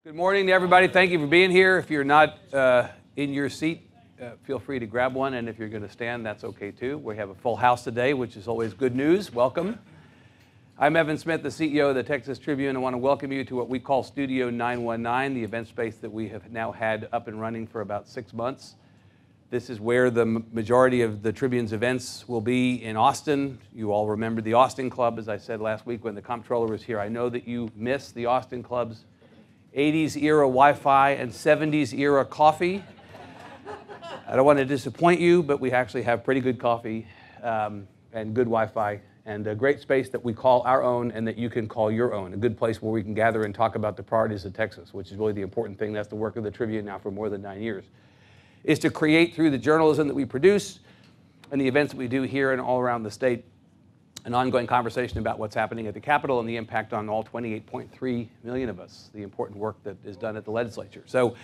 Good morning to everybody. Thank you for being here. If you're not in your seat, feel free to grab one, and if you're going to stand, that's okay too. We have a full house today, which is always good news. Welcome. I'm Evan Smith, the CEO of the Texas Tribune. I want to welcome you to what we call Studio 919, the event space that we have now had up and running for about 6 months. This is where the majority of the Tribune's events will be in Austin. You all remember the Austin Club, as I said last week when the comptroller was here. I know that you miss the Austin Club's 80s era Wi-Fi and 70s era coffee. I don't want to disappoint you, but we actually have pretty good coffee and good Wi-Fi and a great space that we call our own and that you can call your own. A good place where we can gather and talk about the priorities of Texas, which is really the important thing. That's the work of the Tribune now for more than 9 years, is to create through the journalism that we produce and the events that we do here and all around the state an ongoing conversation about what's happening at the Capitol and the impact on all 28.3 million of us, the important work that is done at the legislature. So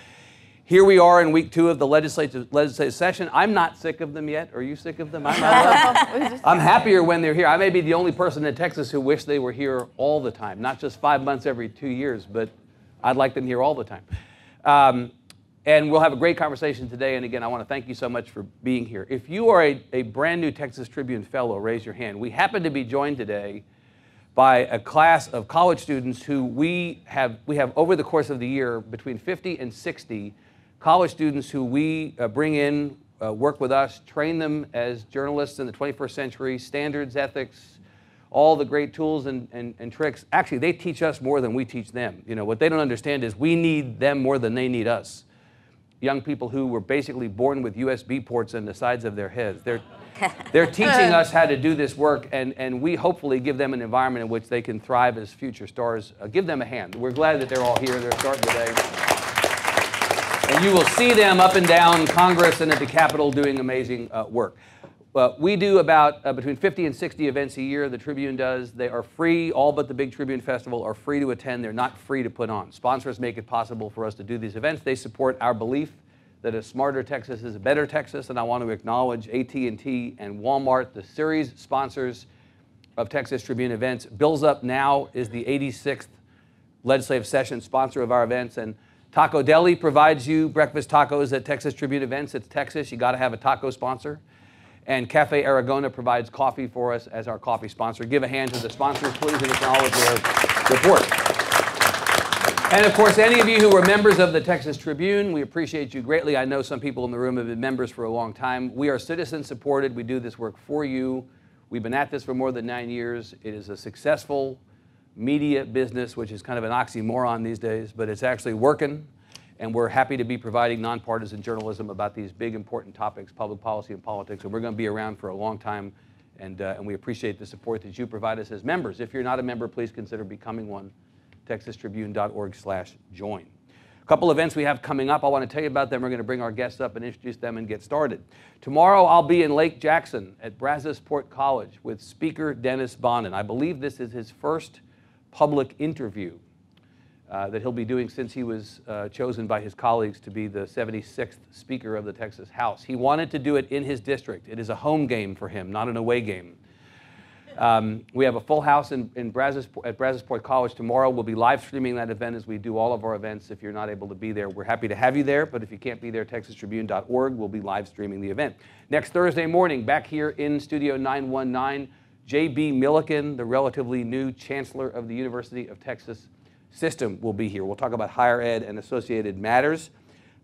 here we are in week 2 of the legislative session. I'm not sick of them yet. Are you sick of them? I'm happier when they're here. I may be the only person in Texas who wish they were here all the time, not just 5 months every 2 years, but I'd like them here all the time. And we'll have a great conversation today. And again, I want to thank you so much for being here. If you are a brand new Texas Tribune fellow, raise your hand. We happen to be joined today by a class of college students who we have over the course of the year between 50 and 60 college students who we bring in, work with us, train them as journalists in the 21st century, standards, ethics, all the great tools and tricks. Actually, they teach us more than we teach them. You know, what they don't understand is we need them more than they need us. Young people who were basically born with USB ports on the sides of their heads. They're teaching us how to do this work, and we hopefully give them an environment in which they can thrive as future stars. Give them a hand. We're glad that they're all here. They're starting today. And you will see them up and down Congress and at the Capitol doing amazing work. We do about between 50 and 60 events a year, the Tribune does. They are free. All but the big Tribune Festival are free to attend. They're not free to put on. Sponsors make it possible for us to do these events. They support our belief that a smarter Texas is a better Texas, and I want to acknowledge AT&T and Walmart, the series sponsors of Texas Tribune events. Bills Up Now is the 86th legislative session sponsor of our events, and Taco Deli provides you breakfast tacos at Texas Tribune events. It's Texas. You got to have a taco sponsor. And Cafe Aragona provides coffee for us as our coffee sponsor. Give a hand to the sponsors, please, and acknowledge their support. And of course, any of you who are members of the Texas Tribune, we appreciate you greatly. I know some people in the room have been members for a long time. We are citizen supported. We do this work for you. We've been at this for more than 9 years. It is a successful media business, which is kind of an oxymoron these days, but it's actually working. And we're happy to be providing nonpartisan journalism about these big, important topics, public policy and politics. And we're going to be around for a long time. And we appreciate the support that you provide us as members. If you're not a member, please consider becoming one. TexasTribune.org/join. A couple events we have coming up. I want to tell you about them. We're going to bring our guests up and introduce them and get started. Tomorrow, I'll be in Lake Jackson at Brazosport College with Speaker Dennis Bonnen. I believe this is his first public interview that he'll be doing since he was chosen by his colleagues to be the 76th Speaker of the Texas House. He wanted to do it in his district. It is a home game for him, not an away game. We have a full house at Brazosport College tomorrow. We'll be live streaming that event as we do all of our events. If you're not able to be there, we're happy to have you there. But if you can't be there, TexasTribune.org, we'll be live streaming the event. Next Thursday morning, back here in Studio 919, J.B. Milliken, the relatively new Chancellor of the University of Texas System, will be here. We'll talk about higher ed and associated matters.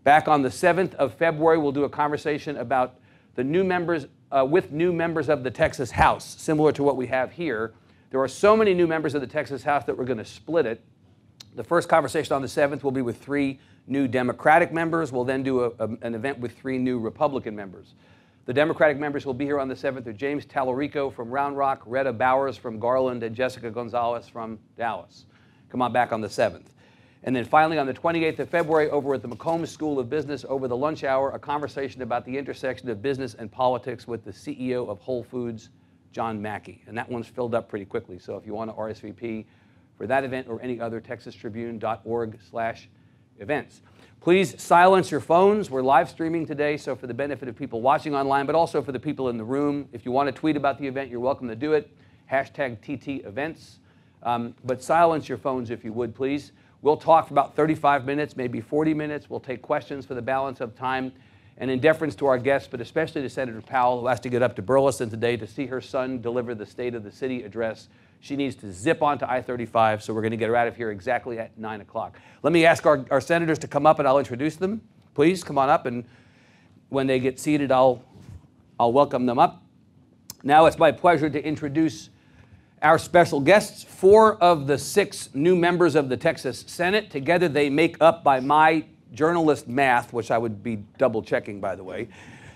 Back on the 7th of February, we'll do a conversation about the new members, with new members of the Texas House, similar to what we have here. There are so many new members of the Texas House that we're going to split it. The first conversation on the 7th will be with 3 new Democratic members. We'll then do an event with 3 new Republican members. The Democratic members will be here on the 7th are James Tallarico from Round Rock, Retta Bowers from Garland, and Jessica Gonzalez from Dallas. Come on back on the 7th. And then finally, on the 28th of February, over at the McCombs School of Business, over the lunch hour, a conversation about the intersection of business and politics with the CEO of Whole Foods, John Mackey. And that one's filled up pretty quickly. So if you want to RSVP for that event or any other, TexasTribune.org/events. Please silence your phones. We're live streaming today, so for the benefit of people watching online, but also for the people in the room, if you want to tweet about the event, you're welcome to do it. #TT events. But silence your phones if you would, please. We'll talk for about 35 minutes, maybe 40 minutes. We'll take questions for the balance of time. And in deference to our guests, but especially to Senator Powell, who has to get up to Burleson today to see her son deliver the State of the City address, she needs to zip onto I-35, so we're going to get her out of here exactly at 9 o'clock. Let me ask our senators to come up, and I'll introduce them. Please come on up, and when they get seated, I'll welcome them up. Now it's my pleasure to introduce our special guests, 4 of the 6 new members of the Texas Senate. Together they make up, by my journalist math, which I would be double checking, by the way,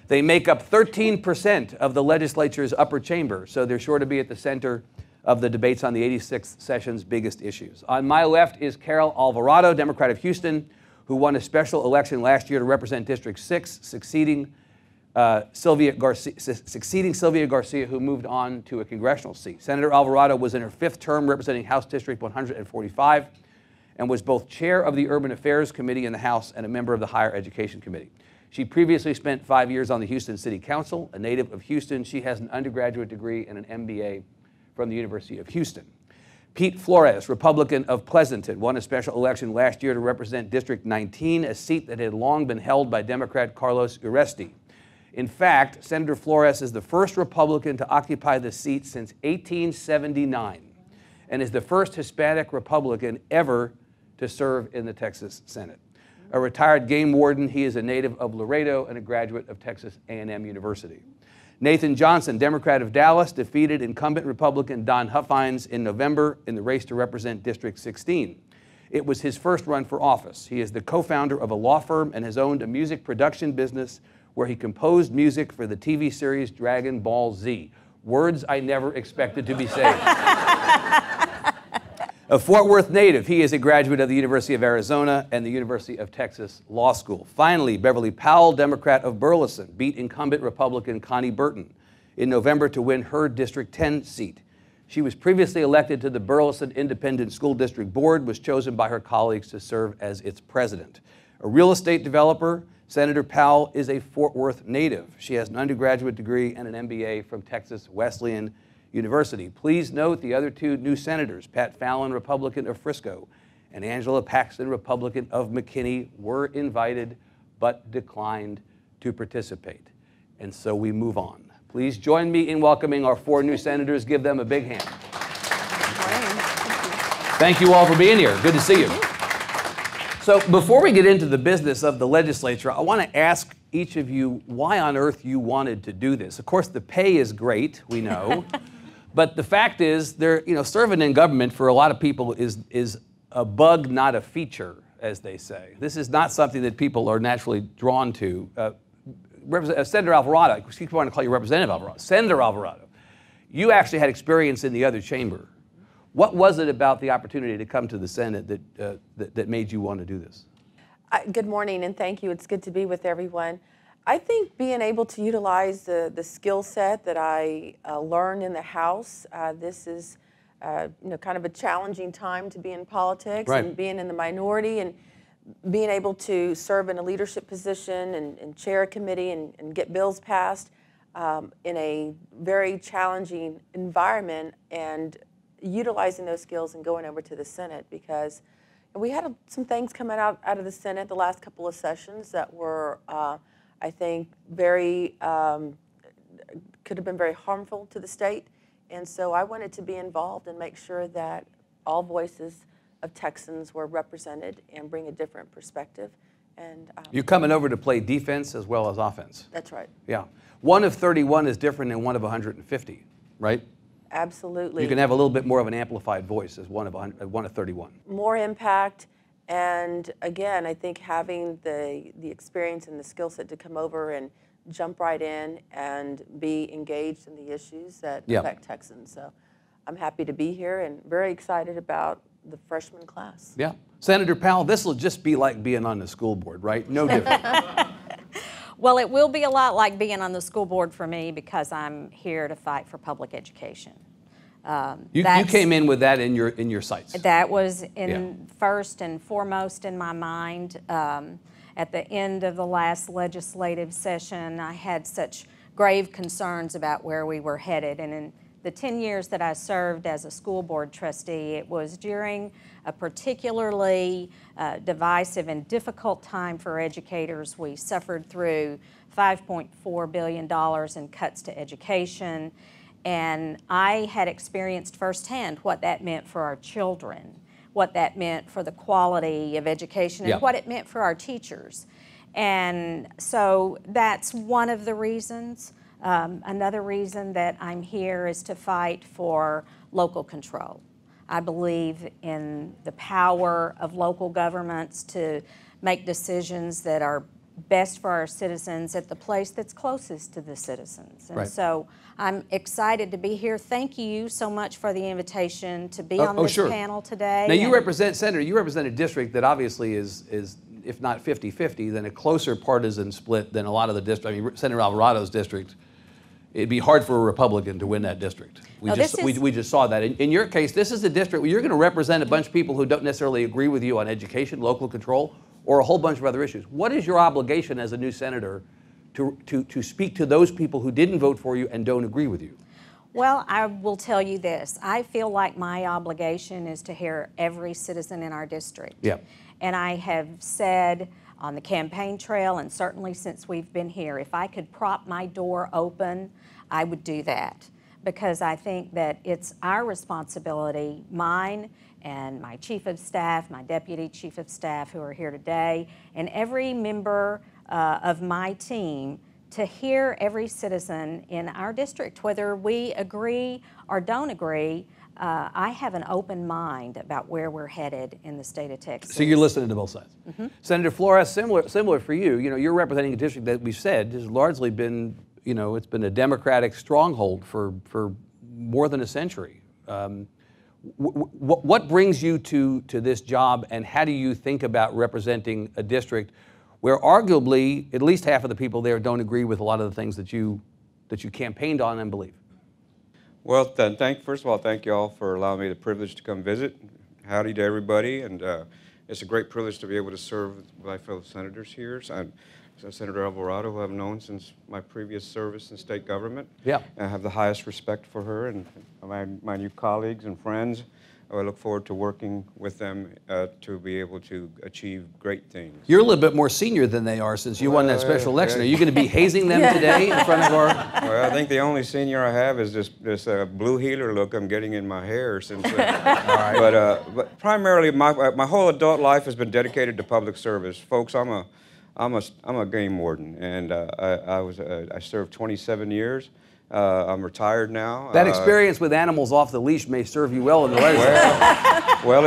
they make up 13% of the legislature's upper chamber, so they're sure to be at the center of the debates on the 86th session's biggest issues. On my left is Carol Alvarado, Democrat of Houston, who won a special election last year to represent District 6, succeeding Sylvia Garcia, who moved on to a congressional seat. Senator Alvarado was in her 5th term representing House District 145 and was both chair of the Urban Affairs Committee in the House and a member of the Higher Education Committee. She previously spent 5 years on the Houston City Council. A native of Houston, she has an undergraduate degree and an MBA from the University of Houston. Pete Flores, Republican of Pleasanton, won a special election last year to represent District 19, a seat that had long been held by Democrat Carlos Uresti. In fact, Senator Flores is the first Republican to occupy the seat since 1879 and is the first Hispanic Republican ever to serve in the Texas Senate. A retired game warden, he is a native of Laredo and a graduate of Texas A&M University. Nathan Johnson, Democrat of Dallas, defeated incumbent Republican Don Huffines in November in the race to represent District 16. It was his first run for office. He is the co-founder of a law firm and has owned a music production business where he composed music for the TV series Dragon Ball Z. Words I never expected to be said. A Fort Worth native, he is a graduate of the University of Arizona and the University of Texas Law School. Finally, Beverly Powell, Democrat of Burleson, beat incumbent Republican Connie Burton in November to win her District 10 seat. She was previously elected to the Burleson Independent School District Board, was chosen by her colleagues to serve as its president. A real estate developer, Senator Powell is a Fort Worth native. She has an undergraduate degree and an MBA from Texas Wesleyan University. Please note the other 2 new senators, Pat Fallon, Republican of Frisco, and Angela Paxton, Republican of McKinney, were invited but declined to participate. And so we move on. Please join me in welcoming our 4 new senators. Give them a big hand. Thank you all for being here. Good to see you. So before we get into the business of the legislature, I want to ask each of you why on earth you wanted to do this. Of course, the pay is great, we know. But the fact is, serving in government for a lot of people is a bug, not a feature, as they say. This is not something that people are naturally drawn to. Senator Alvarado, I keep wanting to call you Representative Alvarado. Senator Alvarado, you actually had experience in the other chamber. What was it about the opportunity to come to the Senate that made you want to do this? Good morning, and thank you. It's good to be with everyone. I think being able to utilize the skill set that I learned in the House, this is kind of a challenging time to be in politics, right, and being in the minority and being able to serve in a leadership position and chair a committee and get bills passed in a very challenging environment, and utilizing those skills and going over to the Senate, because we had some things coming out of the Senate the last couple of sessions that were I think could have been very harmful to the state, and so I wanted to be involved and make sure that all voices of Texans were represented and bring a different perspective. And you're coming over to play defense as well as offense. That's right. Yeah, 1 of 31 is different than 1 of 150, right? Absolutely. You can have a little bit more of an amplified voice as 1 of 31. More impact. And again, I think having the experience and the skill set to come over and jump right in and be engaged in the issues that affect Texans. So I'm happy to be here and very excited about the freshman class. Yeah. Senator Powell, this will just be like being on the school board, right? No different. Well, it will be a lot like being on the school board for me, because I'm here to fight for public education. You came in with that in your sights. That was first and foremost in my mind. At the end of the last legislative session, I had such grave concerns about where we were headed, and the 10 years that I served as a school board trustee, it was during a particularly divisive and difficult time for educators. We suffered through $5.4 billion in cuts to education, and I had experienced firsthand what that meant for our children, what that meant for the quality of education, and what it meant for our teachers. And so that's one of the reasons. Another reason that I'm here is to fight for local control. I believe in the power of local governments to make decisions that are best for our citizens at the place that's closest to the citizens. And so I'm excited to be here. Thank you so much for the invitation to be on this panel today. Now you represent, Senator, you represent a district that obviously is if not 50-50, then a closer partisan split than a lot of the districts. I mean, Senator Alvarado's district, it'd be hard for a Republican to win that district. We just saw that. In your case, this is a district where you're going to represent a bunch of people who don't necessarily agree with you on education, local control, or a whole bunch of other issues. What is your obligation as a new senator to speak to those people who didn't vote for you and don't agree with you? Well, I will tell you this. I feel like my obligation is to hear every citizen in our district. Yeah. And I have said on the campaign trail, and certainly since we've been here, if I could prop my door open, I would do that. Because I think that it's our responsibility, mine and my chief of staff, my deputy chief of staff who are here today, and every member of my team, to hear every citizen in our district, whether we agree or don't agree. I have an open mind about where we're headed in the state of Texas. So you're listening to both sides. Senator Flores, similar for you. You know, you're representing a district that we've said has largely been, you know, it's been a Democratic stronghold for more than a century. What brings you to this job, and how do you think about representing a district where arguably at least half of the people there don't agree with a lot of the things that you campaigned on and believe? Well, first of all, thank you all for allowing me the privilege to come visit. Howdy to everybody, and it's a great privilege to be able to serve with my fellow senators here. So Senator Alvarado, who I've known since my previous service in state government. Yeah. I have the highest respect for her and my new colleagues and friends. I look forward to working with them to be able to achieve great things. You're a little bit more senior than they are since you won that special election. Are you going to be hazing them today in front of our... Well, I think the only senior I have is this blue healer look I'm getting in my hair since. But primarily, my whole adult life has been dedicated to public service, folks. I'm a game warden, and I served 27 years. I'm retired now. That experience with animals off the leash may serve you well in the legislature. Well,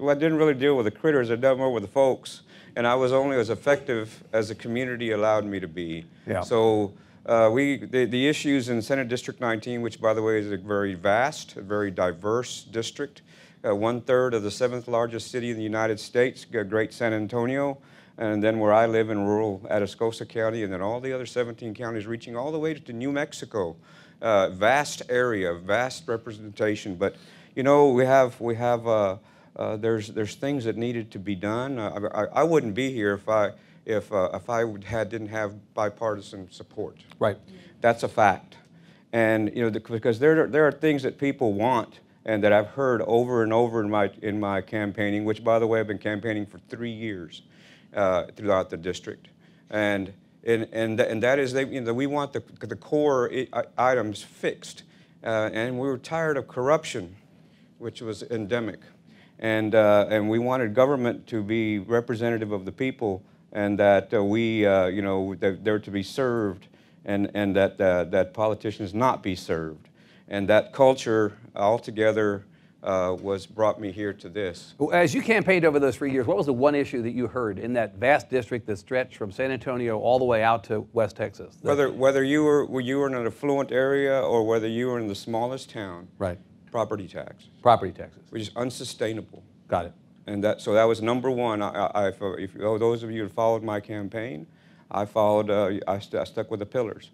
I didn't really deal with the critters. I dealt more with the folks, and I was only as effective as the community allowed me to be. Yeah. So the issues in Senate District 19, which by the way is a very vast, a very diverse district, 1/3 of the 7th largest city in the United States, Great San Antonio. And then where I live in rural Atascosa County, and then all the other 17 counties reaching all the way to New Mexico. Vast area, vast representation. But you know, there's things that needed to be done. I wouldn't be here if I didn't have bipartisan support. Right. That's a fact. And you know, because there are things that people want, and that I've heard over and over in my campaigning, which by the way I've been campaigning for 3 years. Throughout the district, and that is we want the core items fixed, and we were tired of corruption, which was endemic, and we wanted government to be representative of the people, and that that they're to be served, and that politicians not be served, and that culture altogether. Brought me here to this. As you campaigned over those 3 years, what was the one issue that you heard in that vast district that stretched from San Antonio all the way out to West Texas? Whether you were in an affluent area or whether you were in the smallest town, right? Property tax. Property taxes, which is unsustainable. Got it. And so that was number one. If those of you who followed my campaign, I stuck with the pillars.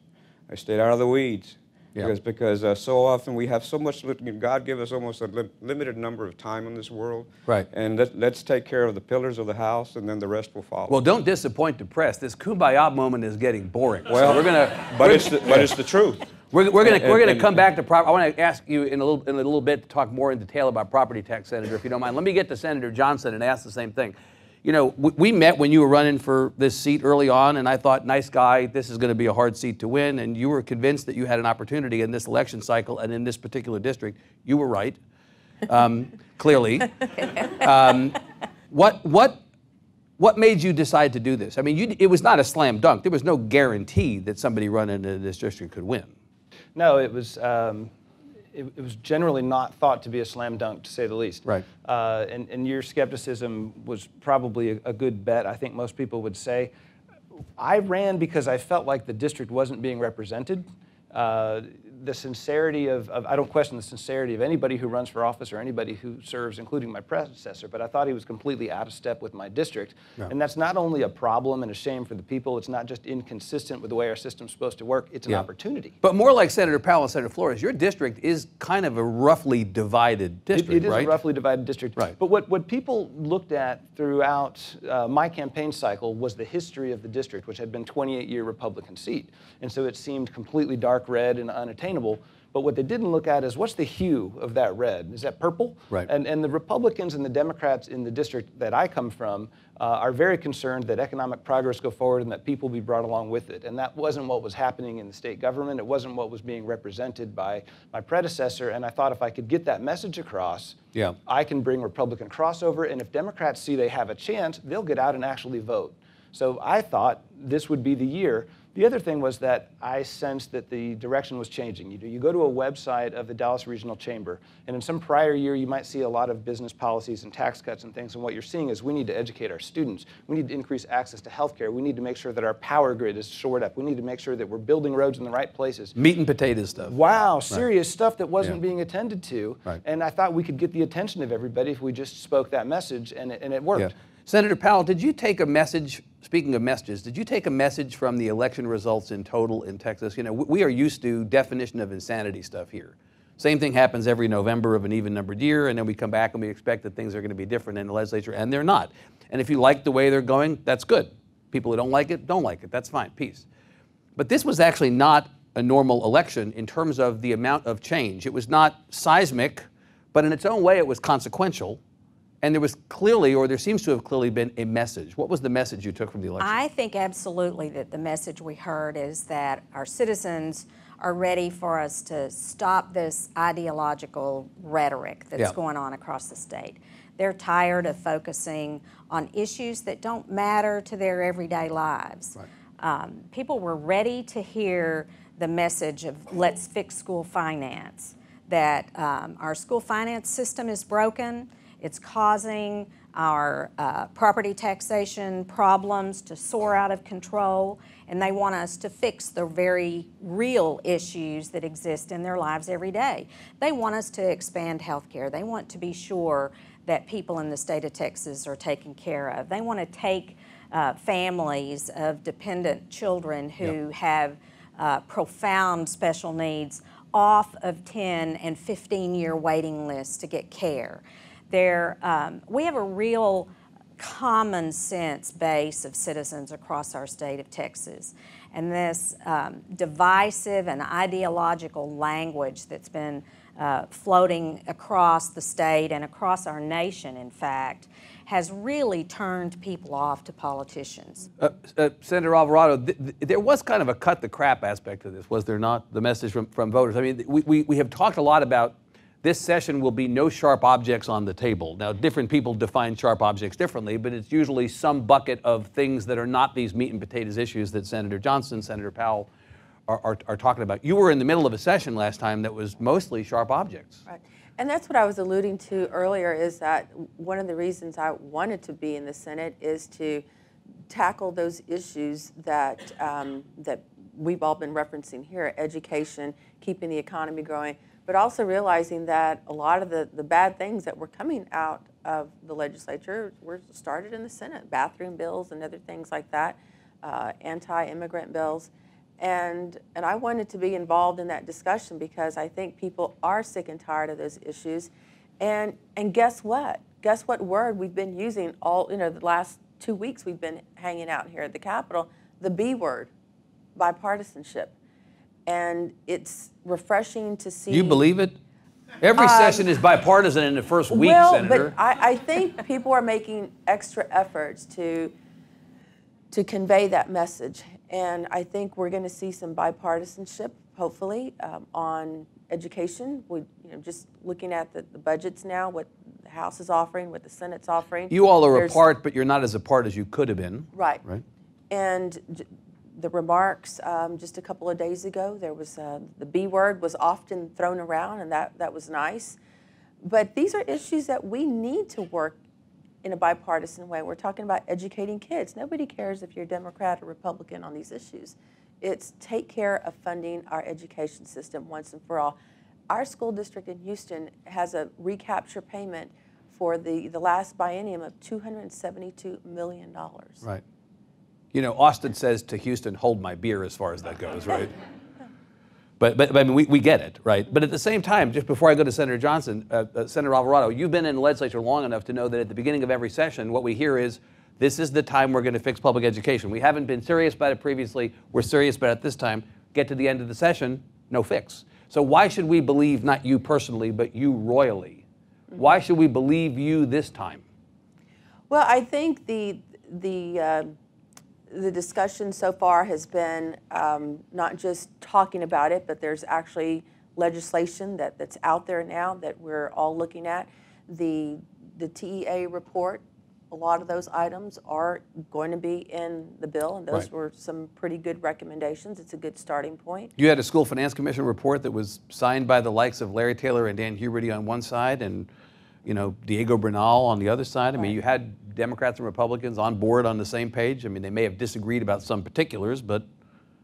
I stayed out of the weeds. Yeah. Because so often we have so much, God gave us almost a limited number of time in this world. Right. And let's take care of the pillars of the house, and then the rest will follow. Well, don't disappoint the press. This kumbaya moment is getting boring. Well, so we're gonna. But it's the truth. We're going to come back to I want to ask you in a little bit to talk more in detail about property tax, Senator, if you don't mind. Let me get to Senator Johnson and ask the same thing. You know, we met when you were running for this seat early on, and I thought, nice guy, this is going to be a hard seat to win, and you were convinced that you had an opportunity in this election cycle and in this particular district. You were right, clearly. What made you decide to do this? I mean, it was not a slam dunk. There was no guarantee that somebody running in this district could win. No, it was generally not thought to be a slam dunk, to say the least. Right. And your skepticism was probably a good bet, I think most people would say. I ran because I felt like the district wasn't being represented. The sincerity I don't question the sincerity of anybody who runs for office or anybody who serves, including my predecessor, but I thought he was completely out of step with my district. Yeah. And that's not only a problem and a shame for the people, it's not just inconsistent with the way our system's supposed to work, it's an opportunity. But more like Senator Powell and Senator Flores, your district is kind of a roughly divided district, It is right? a roughly divided district. Right. But what people looked at throughout my campaign cycle was the history of the district, which had been 28-year Republican seat. And so it seemed completely dark red and unattainable. But what they didn't look at is what's the hue of that red? Is that purple? Right. And the Republicans and the Democrats in the district that I come from are very concerned that economic progress go forward and that people be brought along with it. And that wasn't what was happening in the state government. It wasn't what was being represented by my predecessor. And I thought if I could get that message across, I can bring Republican crossover. And if Democrats see they have a chance, they'll get out and actually vote. So I thought this would be the year. The other thing was that I sensed that the direction was changing. You go to a website of the Dallas Regional Chamber, and in some prior year, you might see a lot of business policies and tax cuts and things, and what you're seeing is we need to educate our students. We need to increase access to health care. We need to make sure that our power grid is shored up. We need to make sure that we're building roads in the right places. Meat and potatoes stuff. Wow, serious stuff that wasn't being attended to. Right. And I thought we could get the attention of everybody if we just spoke that message, and it worked. Yeah. Senator Powell, did you take a message, speaking of messages, did you take a message from the election results in total in Texas? You know, we are used to definition of insanity stuff here. Same thing happens every November of an even-numbered year, and then we come back and we expect that things are going to be different in the legislature, and they're not. And if you like the way they're going, that's good. People who don't like it, that's fine, peace. But this was actually not a normal election in terms of the amount of change. It was not seismic, but in its own way it was consequential. And there was clearly, or there seems to have clearly been a message. What was the message you took from the election? I think absolutely that the message we heard is that our citizens are ready for us to stop this ideological rhetoric that's going on across the state. They're tired of focusing on issues that don't matter to their everyday lives. Right. People were ready to hear the message of let's fix school finance, that our school finance system is broken. It's causing our property taxation problems to soar out of control, and they want us to fix the very real issues that exist in their lives every day. They want us to expand health care. They want to be sure that people in the state of Texas are taken care of. They want to take families of dependent children who have profound special needs off of 10 and 15-year waiting lists to get care. We have a real common sense base of citizens across our state of Texas. And this divisive and ideological language that's been floating across the state and across our nation, in fact, has really turned people off to politicians. Senator Alvarado, there was kind of a cut the crap aspect to this, was there not? The message from voters. I mean, we have talked a lot about this session will be no sharp objects on the table. Now, different people define sharp objects differently, but it's usually some bucket of things that are not these meat and potatoes issues that Senator Johnson, Senator Powell are talking about. You were in the middle of a session last time that was mostly sharp objects. Right. And that's what I was alluding to earlier, is that one of the reasons I wanted to be in the Senate is to tackle those issues that, that we've all been referencing here: education, keeping the economy growing, but also realizing that a lot of the bad things that were coming out of the legislature were started in the Senate, bathroom bills and other things like that, anti-immigrant bills. And I wanted to be involved in that discussion because I think people are sick and tired of those issues. And guess what? Guess what word we've been using the last 2 weeks we've been hanging out here at the Capitol? The B word, bipartisanship. and it's refreshing to see. You believe it? Every session is bipartisan in the first week, well, Senator. but I think people are making extra efforts to convey that message, and I think we're going to see some bipartisanship, hopefully, on education. We, just looking at the budgets now, what the House is offering, what the Senate's offering. You all are apart, but you're not as apart as you could have been. Right. Right. And the remarks just a couple of days ago, there was the B word was often thrown around, and that was nice. But these are issues that we need to work in a bipartisan way. We're talking about educating kids. Nobody cares if you're Democrat or Republican on these issues. It's take care of funding our education system once and for all. Our school district in Houston has a recapture payment for the last biennium of $272 million. Right. Austin says to Houston, hold my beer as far as that goes, right? But I mean, we get it, right? But at the same time, just before I go to Senator Johnson, Senator Alvarado, you've been in the legislature long enough to know that at the beginning of every session, what we hear is, this is the time we're going to fix public education. We haven't been serious about it previously. We're serious about it this time. Get to the end of the session, no fix. So why should we believe, not you personally, but you royally? Why should we believe you this time? Well, I think the discussion so far has been not just talking about it, but there's actually legislation that's out there now that we're all looking at. The TEA report, a lot of those items are going to be in the bill, and those were some pretty good recommendations. It's a good starting point. You had a School Finance Commission report that was signed by the likes of Larry Taylor and Dan Huberty on one side, and Diego Bernal on the other side. I mean, you had Democrats and Republicans on board on the same page. I mean, they may have disagreed about some particulars, but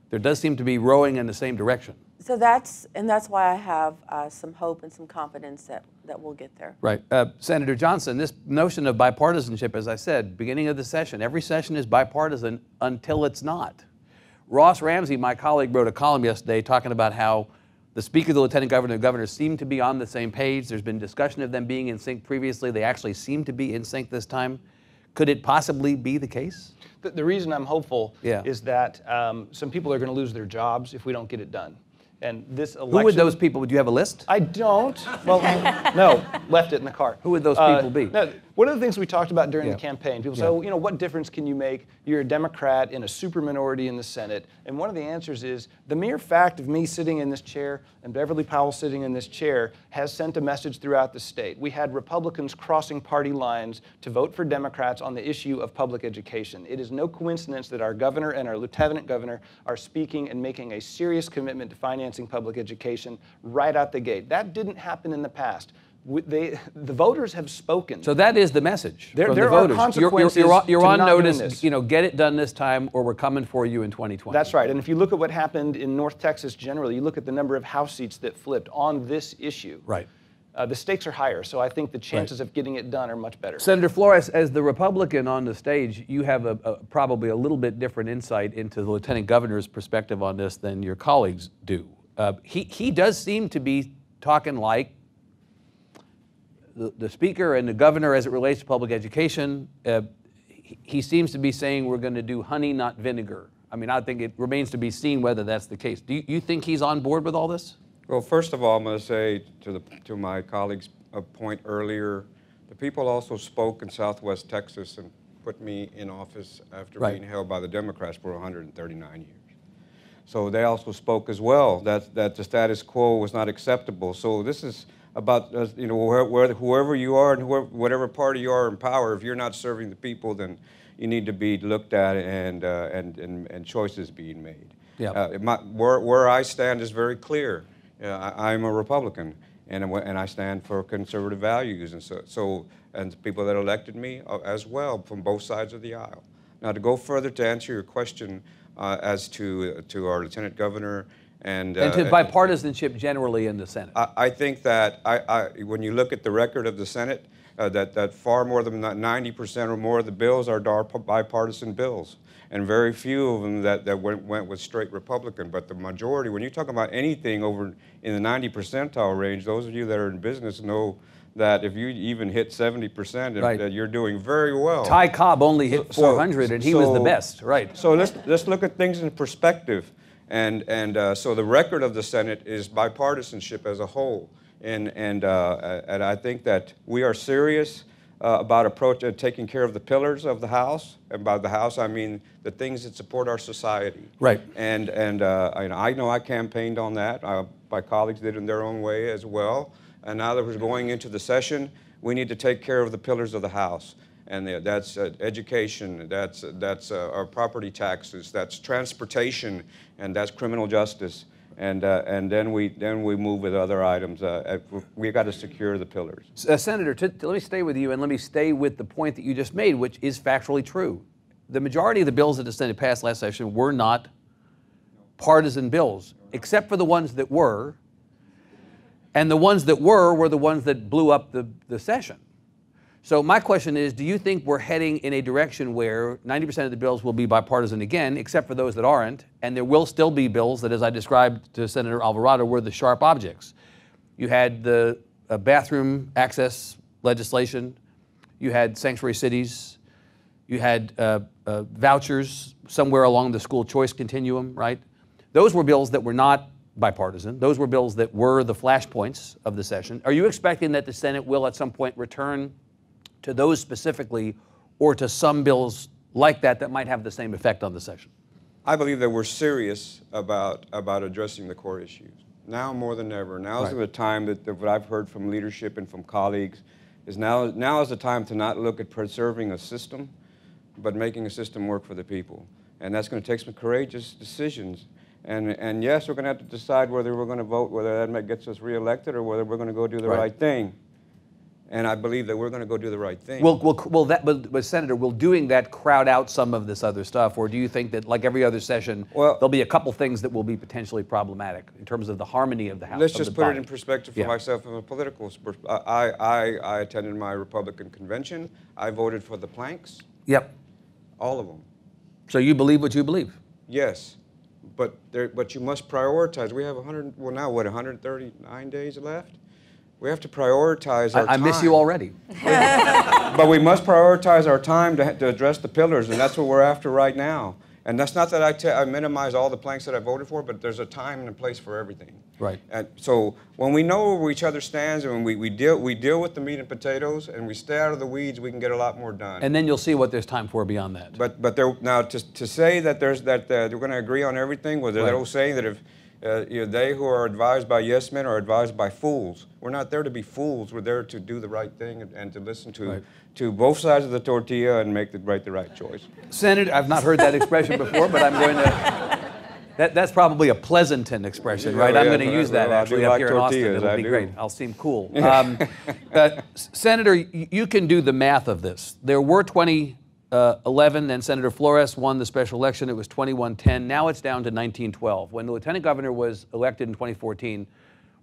there does seem to be rowing in the same direction. So that's why I have some hope and some confidence that we'll get there. Right. Senator Johnson, this notion of bipartisanship, as I said, beginning of the session, every session is bipartisan until it's not. Ross Ramsey, my colleague, wrote a column yesterday talking about how the Speaker, the Lieutenant Governor, and the Governor seem to be on the same page. There's been discussion of them being in sync previously. They actually seem to be in sync this time. Could it possibly be the case? The reason I'm hopeful is that some people are going to lose their jobs if we don't get it done. And this election, who would those people? Would you have a list? I don't. Well, no, left it in the car. Who would those people be? No, one of the things we talked about during the campaign, people say, what difference can you make? You're a Democrat in a super minority in the Senate. And one of the answers is the mere fact of me sitting in this chair and Beverly Powell sitting in this chair has sent a message throughout the state. We had Republicans crossing party lines to vote for Democrats on the issue of public education. It is no coincidence that our governor and our lieutenant governor are speaking and making a serious commitment to financing public education right out the gate. That didn't happen in the past. The voters have spoken. So that is the message from the there voters. Are consequences you're on to not notice. doing this. Get it done this time, or we're coming for you in 2020. That's right. And if you look at what happened in North Texas generally, you look at the number of House seats that flipped on this issue. Right. The stakes are higher, so I think the chances of getting it done are much better. Senator Flores, as the Republican on the stage, you have probably a little bit different insight into the Lieutenant Governor's perspective on this than your colleagues do. He does seem to be talking like the Speaker and the Governor as it relates to public education. He seems to be saying we're going to do honey, not vinegar. I mean, I think it remains to be seen whether that's the case. Do you think he's on board with all this? Well, first of all, I'm going to say to my colleague's point earlier, the people also spoke in Southwest Texas and put me in office after being held by the Democrats for 139 years. So they also spoke as well that the status quo was not acceptable. So this is about whoever you are and whatever party you are in power. If you're not serving the people, then you need to be looked at and choices being made. Yeah. Where I stand is very clear. I'm a Republican, and I stand for conservative values, and the people that elected me as well from both sides of the aisle. Now, to go further to answer your question as to our Lieutenant Governor and to bipartisanship generally in the Senate. I think that when you look at the record of the Senate, that far more than 90% or more of the bills are bipartisan bills, and very few of them that went with straight Republican. But the majority, when you talk about anything over in the 90 percentile range, those of you that are in business know that if you even hit 70%, that you're doing very well. Ty Cobb only hit 400, and he was the best, right? So let's look at things in perspective. So the record of the Senate is bipartisanship as a whole. And I think that we are serious about taking care of the pillars of the House. And by the House, I mean the things that support our society. Right. And I know I campaigned on that. My colleagues did in their own way as well. And now that we're going into the session, we need to take care of the pillars of the House. And that's education, that's our property taxes, that's transportation, and that's criminal justice. And then we move with other items. We got to secure the pillars. Senator, let me stay with you, and let me stay with the point that you just made, which is factually true. The majority of the bills that the Senate passed last session were not partisan bills, except for the ones that were. And the ones that were the ones that blew up the session. So my question is, do you think we're heading in a direction where 90% of the bills will be bipartisan again, except for those that aren't, and there will still be bills that, as I described to Senator Alvarado, were the sharp objects? You had the bathroom access legislation, you had sanctuary cities, you had vouchers somewhere along the school choice continuum, right? Those were bills that were not bipartisan. Those were bills that were the flashpoints of the session. Are you expecting that the Senate will at some point return to those specifically, or to some bills like that might have the same effect on the session? I believe that we're serious about addressing the core issues. Now more than ever. Now is the time that what I've heard from leadership and from colleagues is now is the time to not look at preserving a system, but making a system work for the people. And that's going to take some courageous decisions. And yes, we're going to have to decide whether we're going to vote, whether that gets us reelected, or whether we're going to go do the right thing. And I believe that we're going to go do the right thing. But Senator, will doing that crowd out some of this other stuff, or do you think that, like every other session, there'll be a couple things that will be potentially problematic in terms of the harmony of the House? Let's just put it in perspective for myself from a political. I attended my Republican convention. I voted for the planks. Yep. All of them. So you believe what you believe? Yes, but you must prioritize. We have 139 days left. We have to prioritize our time. I miss you already. But we must prioritize our time to address the pillars, and that's what we're after right now. And that's not that I minimize all the planks that I voted for, but there's a time and a place for everything. Right. And so when we know where each other stands, and when we deal with the meat and potatoes, and we stay out of the weeds, we can get a lot more done. And then you'll see what there's time for beyond that. But now to say that we're going to agree on everything, well, there's that old saying that if they who are advised by yes men are advised by fools. We're not there to be fools. We're there to do the right thing and to listen to both sides of the tortilla and make the right choice. Senator, I've not heard that expression before, but I'm going to. That's probably a Pleasanton expression, right? I'm going to use that actually up here in Austin. It'll be great. I'll seem cool. Senator, you can do the math of this. There were 2011, and Senator Flores won the special election. It was 21-10. Now it's down to 19-12. When the lieutenant governor was elected in 2014,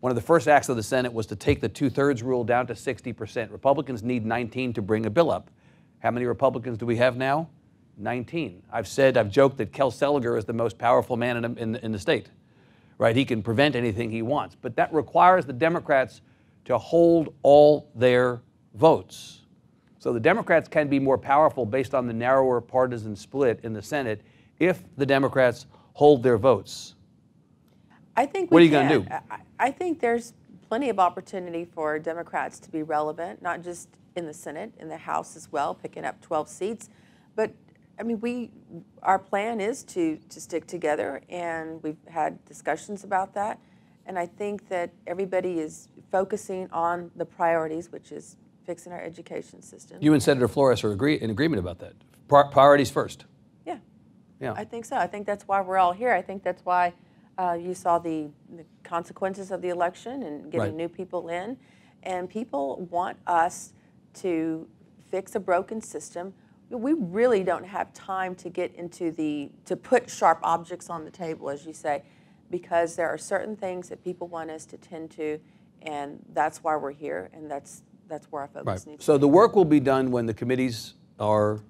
one of the first acts of the Senate was to take the two-thirds rule down to 60%. Republicans need 19 to bring a bill up. How many Republicans do we have now? 19. I've joked that Kel Seliger is the most powerful man in the state, right? He can prevent anything he wants. But that requires the Democrats to hold all their votes. So the Democrats can be more powerful based on the narrower partisan split in the Senate if the Democrats hold their votes. I think what are you going to do? I think there's plenty of opportunity for Democrats to be relevant, not just in the Senate, in the House as well, picking up 12 seats. But I mean, our plan is to stick together, and we've had discussions about that. And I think that everybody is focusing on the priorities, which is fixing our education system. You and Senator Flores are in agreement about that. Priorities first. Yeah, I think so. I think that's why we're all here. I think that's why you saw the consequences of the election and getting new people in. And people want us to fix a broken system. We really don't have time to get into to put sharp objects on the table, as you say, because there are certain things that people want us to tend to, and that's why we're here, and that's where our focus needs to be. So the work will be done when the committees are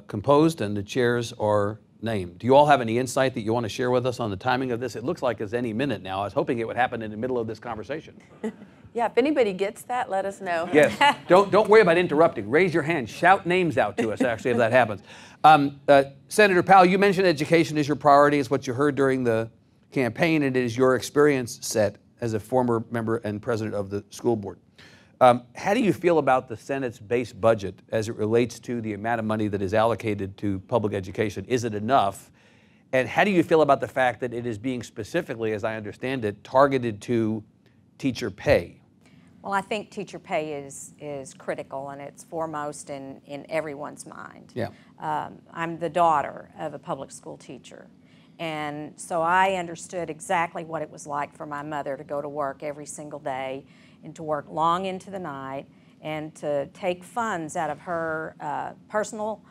composed and the chairs are named. Do you all have any insight that you want to share with us on the timing of this? It looks like it's any minute now. I was hoping it would happen in the middle of this conversation. Yeah, if anybody gets that, let us know. Yes. Don't worry about interrupting. Raise your hand. Shout names out to us, actually, if that happens. Senator Powell, you mentioned education is your priority. It's what you heard during the campaign, and it is your experience set as a former member and president of the school board. How do you feel about the Senate's base budget as it relates to the amount of money that is allocated to public education? Is it enough? And how do you feel about the fact that it is being specifically, as I understand it, targeted to teacher pay? Well, I think teacher pay is critical, and it's foremost in everyone's mind. Yeah. I'm the daughter of a public school teacher, and so I understood exactly what it was like for my mother to go to work every single day and to work long into the night and to take funds out of her personal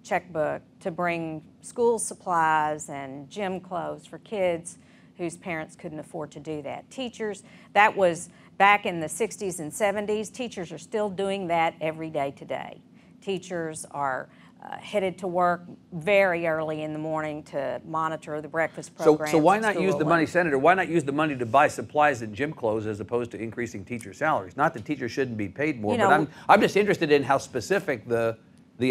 checkbook to bring school supplies and gym clothes for kids whose parents couldn't afford to do that. Teachers, that was back in the 60s and 70s. Teachers are still doing that every day today. Teachers are headed to work very early in the morning to monitor the breakfast program. So why not use the money, Senator, why not use the money to buy supplies and gym clothes as opposed to increasing teacher salaries? Not that teachers shouldn't be paid more, but I'm just interested in how specific the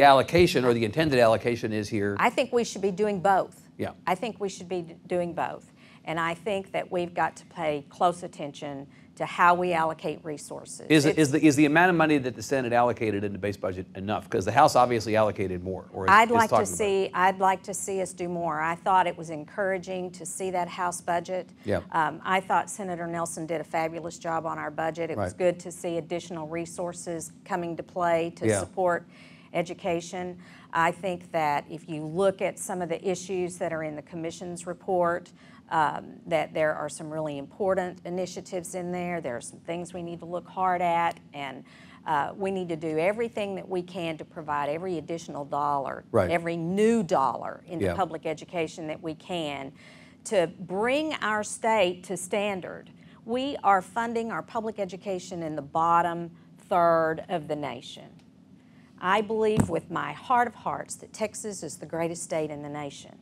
allocation or the intended allocation is here. I think we should be doing both. Yeah. I think we should be doing both. And I think that we've got to pay close attention to how we allocate resources. Is the amount of money that the Senate allocated in the base budget enough? Because the House obviously allocated more. I'd like to see us do more. I thought it was encouraging to see that House budget. Yeah. I thought Senator Nelson did a fabulous job on our budget. It was good to see additional resources coming to play to support education. I think that if you look at some of the issues that are in the Commission's report, that there are some really important initiatives in there. There are some things we need to look hard at, and we need to do everything that we can to provide every additional dollar, every new dollar into public education that we can to bring our state to standard. We are funding our public education in the bottom third of the nation. I believe with my heart of hearts that Texas is the greatest state in the nation.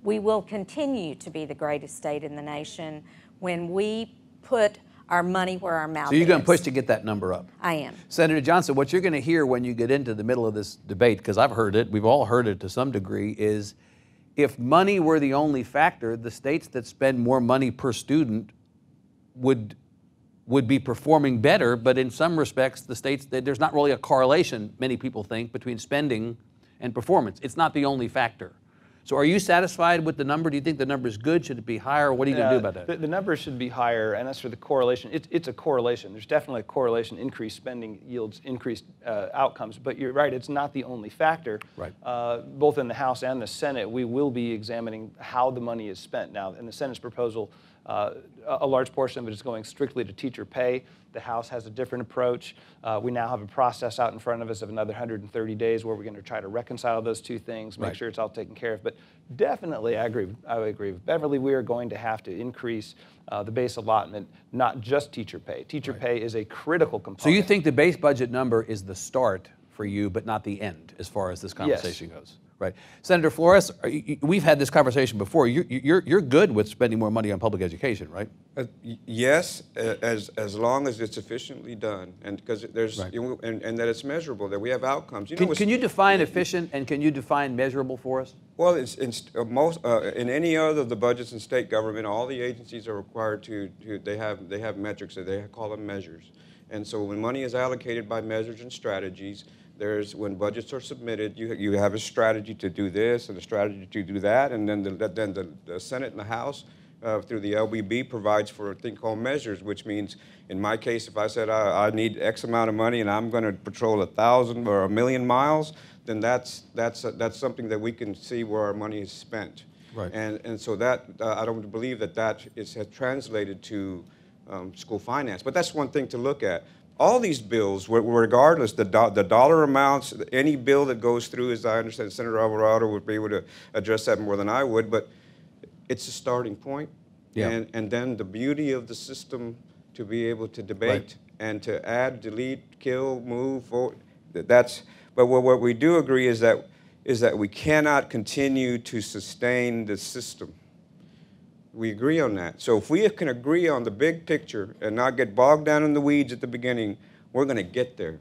We will continue to be the greatest state in the nation when we put our money where our mouth is. So you're going to push to get that number up? I am. Senator Johnson, what you're going to hear when you get into the middle of this debate, because I've heard it, we've all heard it to some degree, is if money were the only factor, the states that spend more money per student would be performing better, but in some respects, the states, there's not really a correlation, many people think, between spending and performance. It's not the only factor. So are you satisfied with the number? Do you think the number is good? Should it be higher? What are you going to do about that? The number should be higher, and as for the correlation, it's a correlation. There's definitely a correlation. Increased spending yields increased outcomes, but you're right, it's not the only factor. Right. Both in the House and the Senate, we will be examining how the money is spent. Now, in the Senate's proposal, a large portion of it is going strictly to teacher pay. The House has a different approach. We now have a process out in front of us of another 130 days where we're going to try to reconcile those two things, make sure it's all taken care of. But definitely, I would agree with Beverly. We are going to have to increase the base allotment, not just teacher pay. Teacher pay is a critical component. So you think the base budget number is the start for you, but not the end as far as this conversation goes? Right. Senator Flores, we've had this conversation before. You're good with spending more money on public education, right? Yes, as long as it's efficiently done, and because there's and that it's measurable, that we have outcomes. Can you define efficient and can you define measurable for us? Well, in any other of the budgets in state government, all the agencies are required they have metrics that they call them measures, and so when money is allocated by measures and strategies. When budgets are submitted, you have a strategy to do this and a strategy to do that, and then the Senate and the House, through the LBB, provides for a thing called measures, which means, in my case, if I said I need X amount of money and I'm going to patrol 1,000 or 1,000,000 miles, then that's something that we can see where our money is spent. Right. And so that I don't believe that has translated to school finance, but that's one thing to look at. All these bills, regardless, the dollar amounts, any bill that goes through, as I understand, Senator Alvarado would be able to address that more than I would, but it's a starting point. Yeah. And then the beauty of the system to be able to debate and to add, delete, kill, move forward, but what we do agree is that we cannot continue to sustain the system. We agree on that. So if we can agree on the big picture and not get bogged down in the weeds at the beginning, we're going to get there.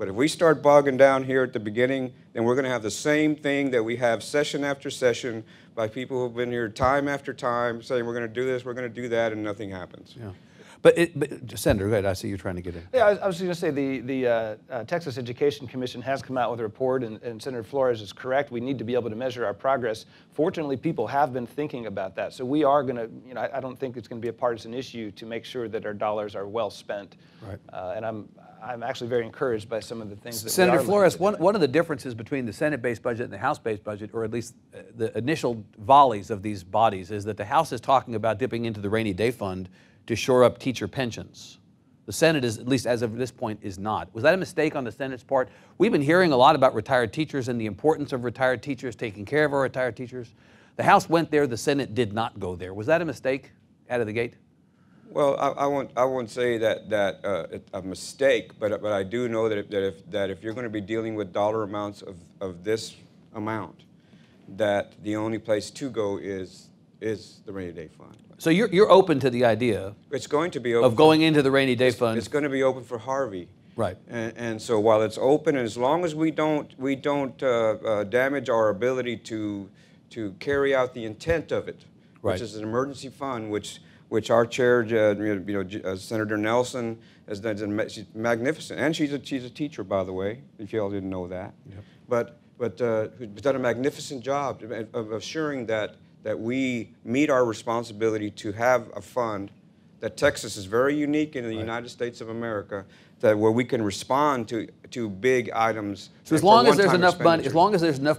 But if we start bogging down here at the beginning, then we're going to have the same thing that we have session after session by people who've been here time after time saying we're going to do this, we're going to do that, and nothing happens. Yeah. But Senator, go ahead. I see you're trying to get in. Yeah, I was going to say the Texas Education Commission has come out with a report, and Senator Flores is correct. We need to be able to measure our progress. Fortunately, people have been thinking about that. So we are going to, you know, I don't think it's going to be a partisan issue to make sure that our dollars are well spent. Right. And I'm actually very encouraged by some of the things that Senator we are Flores, one of the differences between the Senate-based budget and the House-based budget, or at least the initial volleys of these bodies, is that the House is talking about dipping into the rainy day fund to shore up teacher pensions. The Senate is, at least as of this point, is not. Was that a mistake on the Senate's part? We've been hearing a lot about retired teachers and the importance of retired teachers, taking care of our retired teachers. The House went there, the Senate did not go there. Was that a mistake out of the gate? Well, I won't say that it's a mistake, but I do know that if you're going to be dealing with dollar amounts of this amount, that the only place to go is the rainy day fund. So you're open to the idea It's going to be open of going into the rainy day fund. It's going to be open for Harvey. Right. And so while it's open, and as long as we don't damage our ability to carry out the intent of it, Right. which is an emergency fund, which our chair, Senator Nelson, has done. She's magnificent, and she's a teacher, by the way, if y'all didn't know that. Yep. But who's done a magnificent job of assuring that we meet our responsibility to have a fund that Texas is very unique in the United States of America, that where we can respond to big items. So as long as there's enough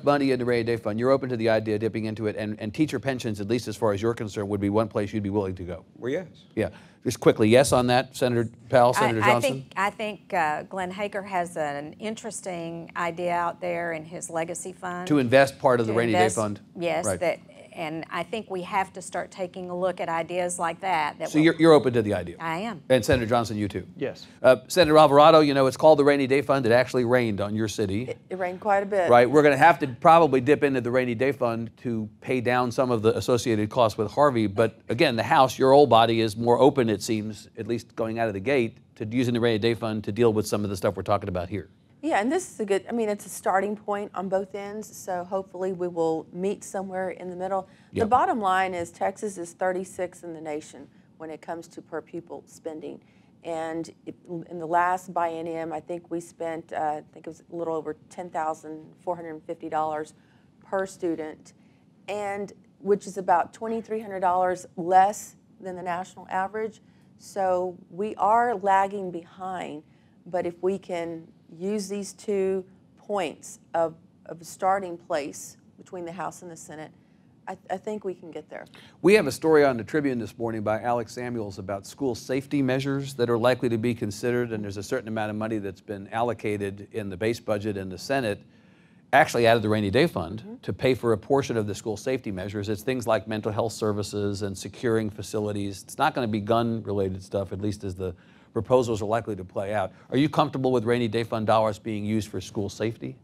money in the rainy day fund, you're open to the idea of dipping into it, and teacher pensions, at least as far as you're concerned, would be one place you'd be willing to go. Well, yes. Yeah. Just quickly, yes on that, Senator Powell, Senator Johnson? I think Glenn Hager has an interesting idea out there in his legacy fund. To invest part of the rainy day fund? Yes, right. And I think we have to start taking a look at ideas like that. So you're open to the idea? I am. And Senator Johnson, you too? Yes. Senator Alvarado, you know, it's called the rainy day fund. It actually rained on your city. It rained quite a bit. Right. We're going to have to probably dip into the rainy day fund to pay down some of the associated costs with Harvey. But again, the House, your old body, is more open, it seems, at least going out of the gate, to using the rainy day fund to deal with some of the stuff we're talking about here. Yeah, and this is a good, I mean, it's a starting point on both ends, so hopefully we will meet somewhere in the middle. Yep. The bottom line is Texas is 36th in the nation when it comes to per pupil spending. And in the last biennium, I think we spent, I think it was a little over $10,450 per student, and which is about $2,300 less than the national average. So we are lagging behind, but if we can use these 2 points of a starting place between the House and the Senate, I think we can get there. We have a story on the Tribune this morning by Alex Samuels about school safety measures that are likely to be considered, and there's a certain amount of money that's been allocated in the base budget in the Senate, actually out of the rainy day fund, to pay for a portion of the school safety measures. It's things like mental health services and securing facilities. It's not going to be gun-related stuff, at least as the proposals are likely to play out. Are you comfortable with rainy day fund dollars being used for school safety?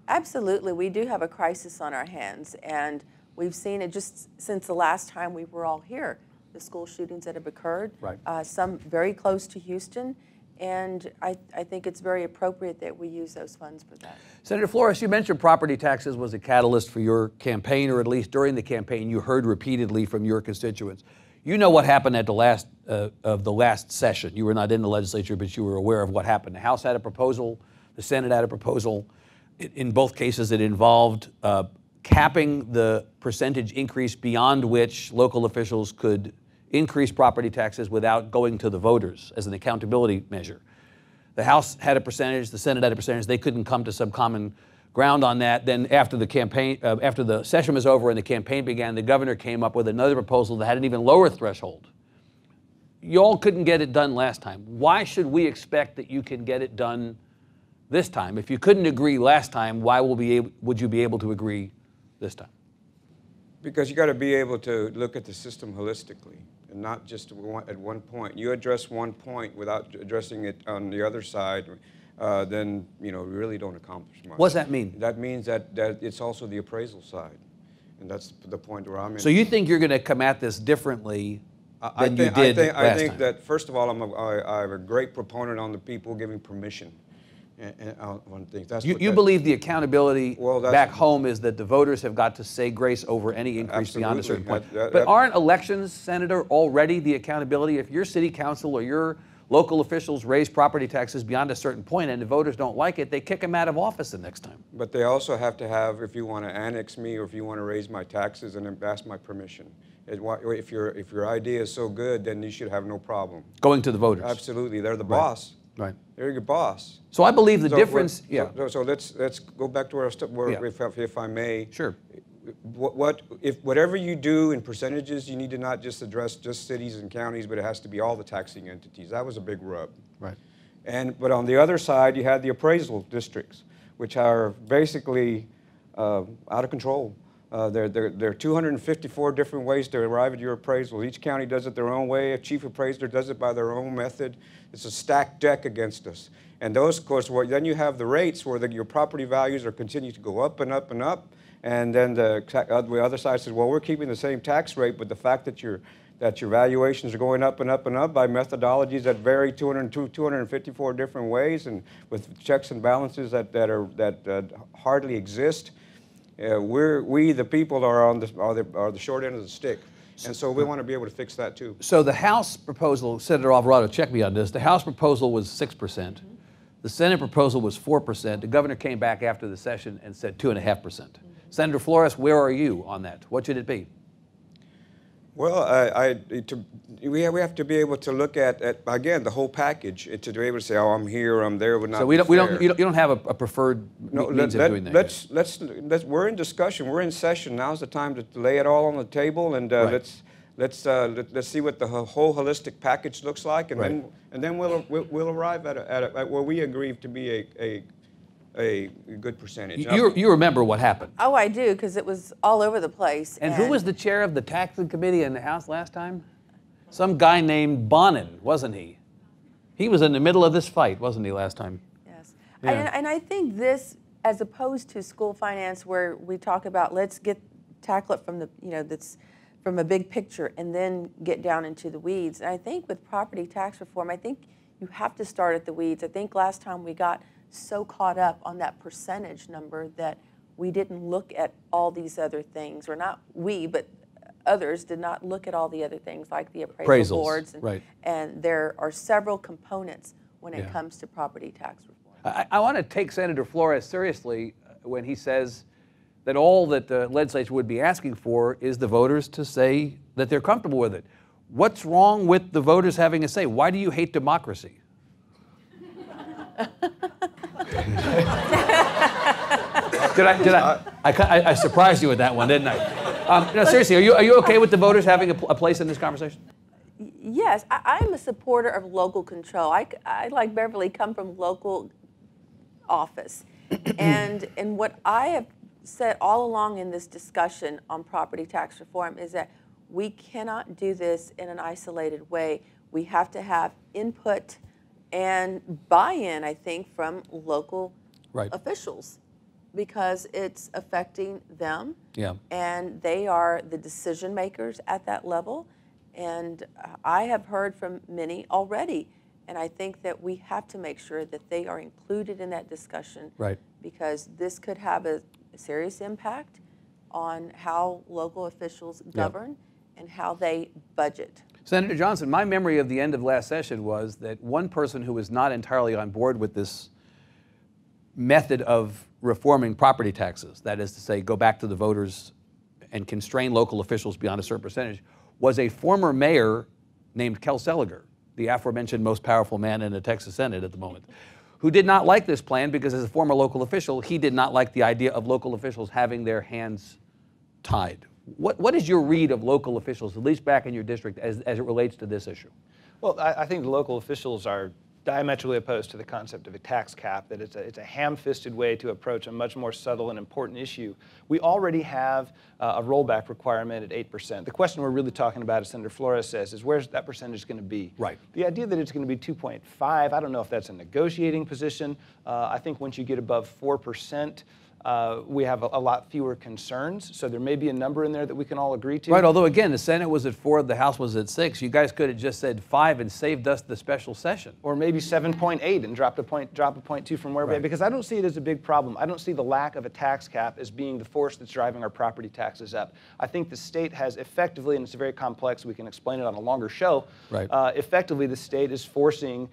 Absolutely. We do have a crisis on our hands, and we've seen it just since the last time we were all here, the school shootings that have occurred, right. Some very close to Houston, and I think it's very appropriate that we use those funds for that. Senator Flores, you mentioned property taxes was a catalyst for your campaign, or at least during the campaign you heard repeatedly from your constituents. You know what happened at the last session. You were not in the legislature, but you were aware of what happened. The House had a proposal, the Senate had a proposal. In both cases, it involved capping the percentage increase beyond which local officials could increase property taxes without going to the voters as an accountability measure. The House had a percentage, the Senate had a percentage. They couldn't come to some common ground on that. Then after the campaign, after the session was over and the campaign began, the governor came up with another proposal that had an even lower threshold. You all couldn't get it done last time. Why should we expect that you can get it done this time? If you couldn't agree last time, why would you be able to agree this time? Because you got to be able to look at the system holistically and not just at one point. You address one point without addressing it on the other side, then we really don't accomplish much. What does that mean? That means that it's also the appraisal side, and that's the point where I'm in. So you think you're going to come at this differently than you did last time? I think that first of all, I'm a great proponent on the people giving permission. and on things. That's You believe the accountability Well, back home is that the voters have got to say grace over any increase beyond a certain point. Absolutely. But aren't elections, Senator, already the accountability? If your city council or your local officials raise property taxes beyond a certain point and the voters don't like it, they kick them out of office the next time. But they also have to have, if you want to annex me or if you want to raise my taxes, and ask my permission. If your idea is so good, then you should have no problem. Going to the voters. Absolutely, they're the boss. Right. They're your boss. So I believe the difference. So let's go back to where if I may. Sure. Whatever you do in percentages, you need to not just address just cities and counties, but it has to be all the taxing entities. That was a big rub. Right. But on the other side, you had the appraisal districts, which are basically out of control. There are 254 different ways to arrive at your appraisal. Each county does it their own way. A chief appraiser does it by their own method. It's a stacked deck against us. And those, of course, then you have the rates where your property values are continuing to go up and up and up. And then the other side says, well, we're keeping the same tax rate, but the fact that your valuations are going up and up and up by methodologies that vary 254 different ways, and with checks and balances that hardly exist. We the people are the short end of the stick, and so we want to be able to fix that too. So the House proposal, Senator Alvarado, check me on this. The House proposal was 6%. The Senate proposal was 4%. The governor came back after the session and said 2.5%. Senator Flores, where are you on that? What should it be? Well, we have to be able to look at again the whole package to be able to say, oh, I'm here, I'm there. Would not. So you don't have a preferred means of doing that. We're in discussion. We're in session. Now's the time to lay it all on the table, and let's see what the whole holistic package looks like, and then we'll arrive at where we agree to be a good percentage. You remember what happened? Oh, I do, because it was all over the place. And who was the chair of the taxing committee in the House last time? Some guy named Bonin, wasn't he? He was in the middle of this fight, wasn't he, last time? Yes. Yeah. And I think this, as opposed to school finance, where we talk about let's tackle it from that's from a big picture and then get down into the weeds. And I think with property tax reform, I think you have to start at the weeds. I think last time we got so caught up on that percentage number that we didn't look at all these other things, or not we, but others did not look at all the other things like the appraisal boards. And there are several components when it comes to property tax reform. I want to take Senator Flores seriously when he says that all that the legislature would be asking for is the voters to say that they're comfortable with it. What's wrong with the voters having a say? Why do you hate democracy? I surprised you with that one, didn't I? No, seriously, are you okay with the voters having a place in this conversation? Yes, I'm a supporter of local control. I like Beverly, come from local office. and what I have said all along in this discussion on property tax reform is that we cannot do this in an isolated way. We have to have input and buy-in, I think, from local officials, because it's affecting them. Yeah. And they are the decision makers at that level. And I have heard from many already. And I think that we have to make sure that they are included in that discussion. Right. Because this could have a serious impact on how local officials govern and how they budget. Senator Johnson, my memory of the end of last session was that one person who was not entirely on board with this method of reforming property taxes, that is to say, go back to the voters and constrain local officials beyond a certain percentage, was a former mayor named Kel Seliger, the aforementioned most powerful man in the Texas Senate at the moment, who did not like this plan because as a former local official, he did not like the idea of local officials having their hands tied. What is your read of local officials, at least back in your district, as it relates to this issue? Well, I think the local officials are diametrically opposed to the concept of a tax cap, that it's a ham-fisted way to approach a much more subtle and important issue. We already have a rollback requirement at 8%. The question we're really talking about, as Senator Flores says, is where's that percentage going to be? Right. The idea that it's going to be 2.5, I don't know if that's a negotiating position. I think once you get above 4%, we have a lot fewer concerns. So there may be a number in there that we can all agree to. Right, although again, the Senate was at 4, the House was at 6. You guys could have just said 5 and saved us the special session. Or maybe 7.8 and drop a 0.2 from where we are, because I don't see it as a big problem. I don't see the lack of a tax cap as being the force that's driving our property taxes up. I think the state has effectively, and it's very complex, we can explain it on a longer show, right. Effectively the state is forcing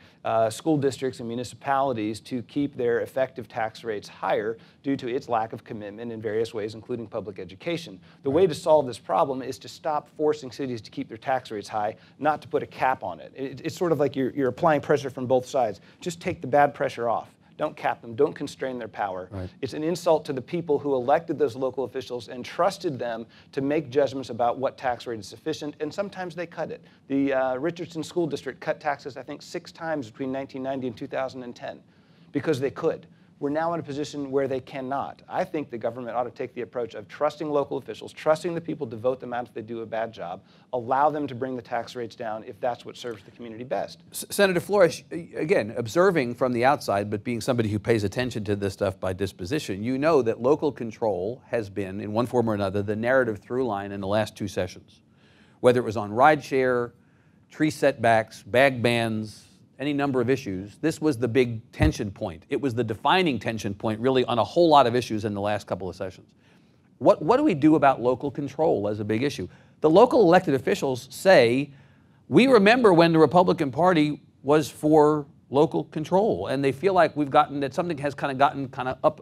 school districts and municipalities to keep their effective tax rates higher due to its lack of commitment in various ways, including public education. The way to solve this problem is to stop forcing cities to keep their tax rates high, not to put a cap on it. It's sort of like you're applying pressure from both sides. Just take the bad pressure off. Don't cap them. Don't constrain their power. Right. It's an insult to the people who elected those local officials and trusted them to make judgments about what tax rate is sufficient, and sometimes they cut it. The Richardson School District cut taxes, I think, 6 times between 1990 and 2010 because they could. We're now in a position where they cannot. I think the government ought to take the approach of trusting local officials, trusting the people to vote them out if they do a bad job, allow them to bring the tax rates down if that's what serves the community best. Senator Flores, again, observing from the outside, but being somebody who pays attention to this stuff by disposition, you know that local control has been, in one form or another, the narrative through line in the last 2 sessions. Whether it was on rideshare, tree setbacks, bag bans, any number of issues, this was the big tension point. It was the defining tension point, really, on a whole lot of issues in the last couple of sessions. What do we do about local control as a big issue? The local elected officials say, we remember when the Republican Party was for local control, and they feel like we've gotten, that something has gotten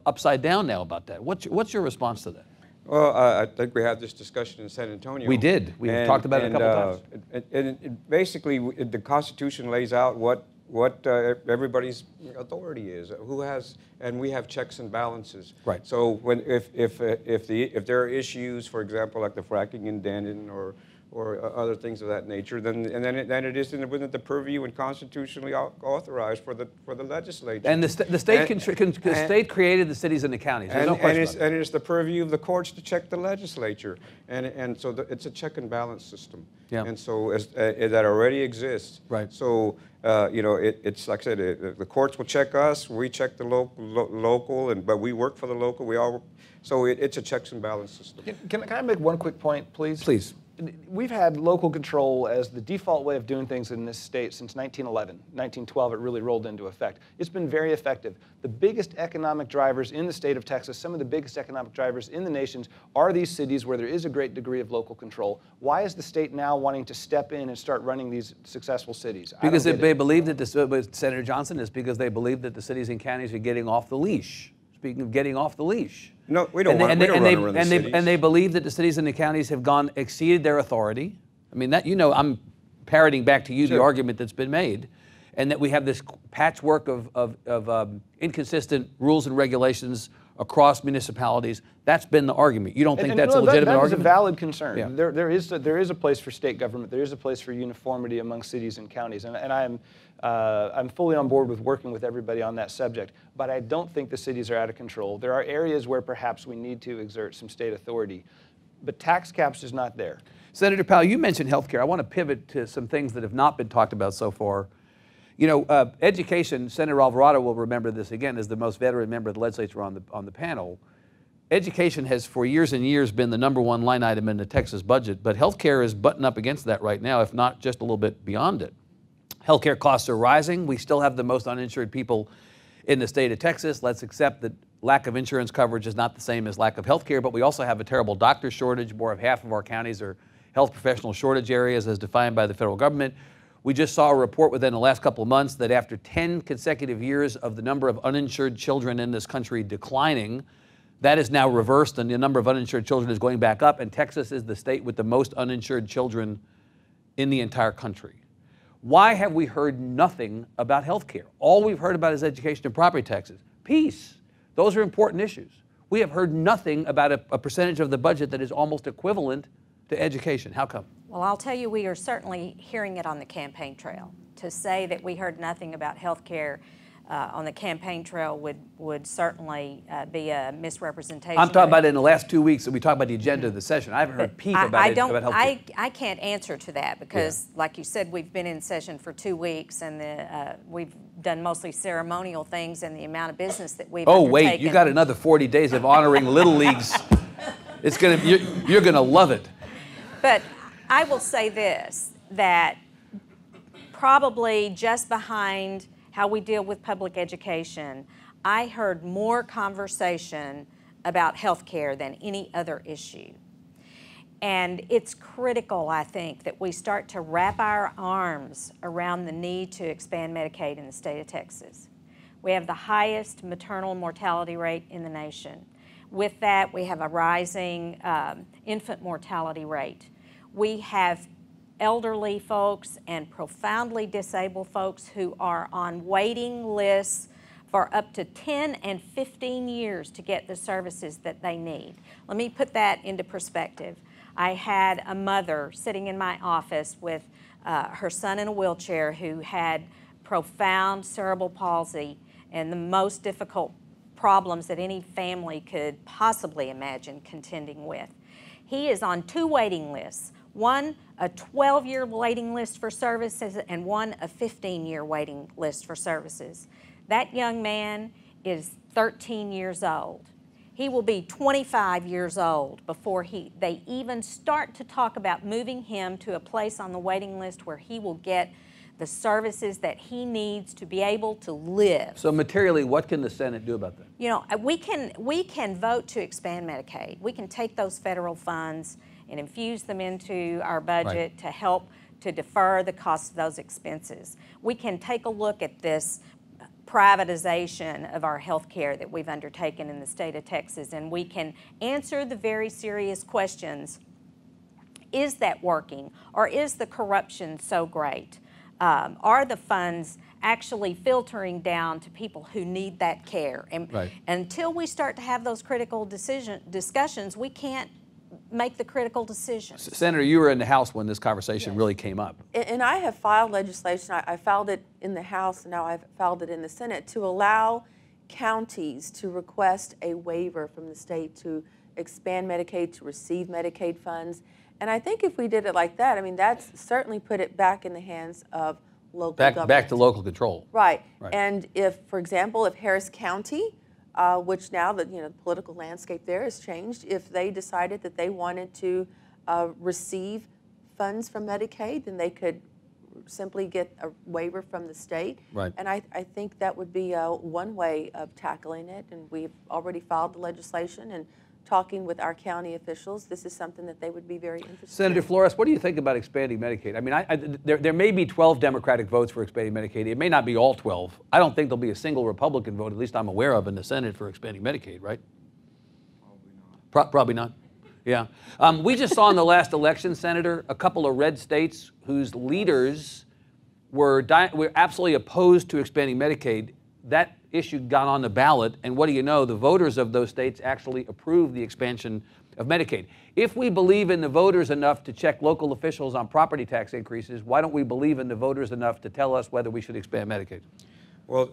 upside down now about that. What's your response to that? Well, I think we had this discussion in San Antonio. We did. We talked about it a couple times. And basically, the Constitution lays out what everybody's authority is, who has, and we have checks and balances. Right. So if there are issues, for example, like the fracking in Denton or other things of that nature, then it is within the purview and constitutionally authorized for the legislature. And the state created the cities and the counties. There's no question about that. And it's the purview of the courts to check the legislature, and so it's a check and balance system. Yeah. And so that already exists. Right. So it's like I said, the courts will check us, we check the local, but we work for the local. So it's a checks and balance system. Can I make one quick point, please? Please. We've had local control as the default way of doing things in this state since 1911. 1912, it really rolled into effect. It's been very effective. The biggest economic drivers in the state of Texas, some of the biggest economic drivers in the nation, are these cities where there is a great degree of local control. Why is the state now wanting to step in and start running these successful cities? Because they believe that, Senator Johnson, is because they believe that the cities and counties are getting off the leash. Speaking of getting off the leash. No, we don't run the cities. And they believe that the cities and the counties have exceeded their authority. I mean, I'm parroting back to you the argument that's been made, and that we have this patchwork of inconsistent rules and regulations across municipalities. That's been the argument. You don't think that's a legitimate argument? That is a valid concern. Yeah. There is a place for state government. There is a place for uniformity among cities and counties, and I'm fully on board with working with everybody on that subject. But I don't think the cities are out of control. There are areas where perhaps we need to exert some state authority, but tax caps is not there. Senator Powell, you mentioned health care. I want to pivot to some things that have not been talked about so far. You know, education, Senator Alvarado will remember this again as the most veteran member of the legislature on the panel. Education has for years and years been the #1 line item in the Texas budget, but health care is butting up against that right now, if not just a little bit beyond it. Healthcare costs are rising. We still have the most uninsured people in the state of Texas. Let's accept that lack of insurance coverage is not the same as lack of health care, but we also have a terrible doctor shortage. More of half of our counties are health professional shortage areas as defined by the federal government. We just saw a report within the last couple of months that after 10 consecutive years of the number of uninsured children in this country declining, that is now reversed and the number of uninsured children is going back up, and Texas is the state with the most uninsured children in the entire country. Why have we heard nothing about health care? All we've heard about is education and property taxes. Peace. Those are important issues. We have heard nothing about a percentage of the budget that is almost equivalent to education. How come? Well, I'll tell you, we are certainly hearing it on the campaign trail. To say that we heard nothing about health care on the campaign trail would certainly be a misrepresentation. I'm talking about in the last 2 weeks that we talked about the agenda of the session. I haven't heard a peep about it, about healthcare. I can't answer to that because, like you said, we've been in session for 2 weeks and we've done mostly ceremonial things, and the amount of business that we've undertaken. Wait, you got another 40 days of honoring Little Leagues. It's you're gonna love it. But I will say this, that probably just behind how we deal with public education, I heard more conversation about health care than any other issue. And it's critical, I think, that we start to wrap our arms around the need to expand Medicaid in the state of Texas. We have the highest maternal mortality rate in the nation. With that, we have a rising infant mortality rate. We have elderly folks and profoundly disabled folks who are on waiting lists for up to 10 and 15 years to get the services that they need. Let me put that into perspective. I had a mother sitting in my office with her son in a wheelchair who had profound cerebral palsy and the most difficult problems that any family could possibly imagine contending with. He is on 2 waiting lists. One, a 12-year waiting list for services, and one, a 15-year waiting list for services. That young man is 13 years old. He will be 25 years old before they even start to talk about moving him to a place on the waiting list where he will get the services that he needs to be able to live. So materially, what can the Senate do about that? You know, we can vote to expand Medicaid. We can take those federal funds and infuse them into our budget to help to defer the cost of those expenses. We can take a look at this privatization of our health care that we've undertaken in the state of Texas, and we can answer the very serious questions. Is that working, or is the corruption so great? Are the funds actually filtering down to people who need that care? And until we start to have those critical discussions, we can't make the critical decisions. Senator, you were in the House when this conversation really came up. And I have filed legislation. I filed it in the House, and now I've filed it in the Senate to allow counties to request a waiver from the state to expand Medicaid, to receive Medicaid funds. And I think if we did it like that, I mean, that's certainly put it back in the hands of local government. Back to local control. Right. And if, for example, if Harris County, which now that the political landscape there has changed, if they decided that they wanted to receive funds from Medicaid, then they could simply get a waiver from the state. And I think that would be one way of tackling it. And we've already filed the legislation and talking with our county officials. This is something that they would be very interested in. Senator Flores, what do you think about expanding Medicaid? I mean, there may be 12 Democratic votes for expanding Medicaid. It may not be all 12. I don't think there'll be a single Republican vote, at least I'm aware of, in the Senate for expanding Medicaid, right? Probably not. Probably not. Yeah. We just saw in the last election, Senator, a couple of red states whose leaders were absolutely opposed to expanding Medicaid. That issue got on the ballot, and what do you know? The voters of those states actually approved the expansion of Medicaid. If we believe in the voters enough to check local officials on property tax increases, why don't we believe in the voters enough to tell us whether we should expand Medicaid? Well,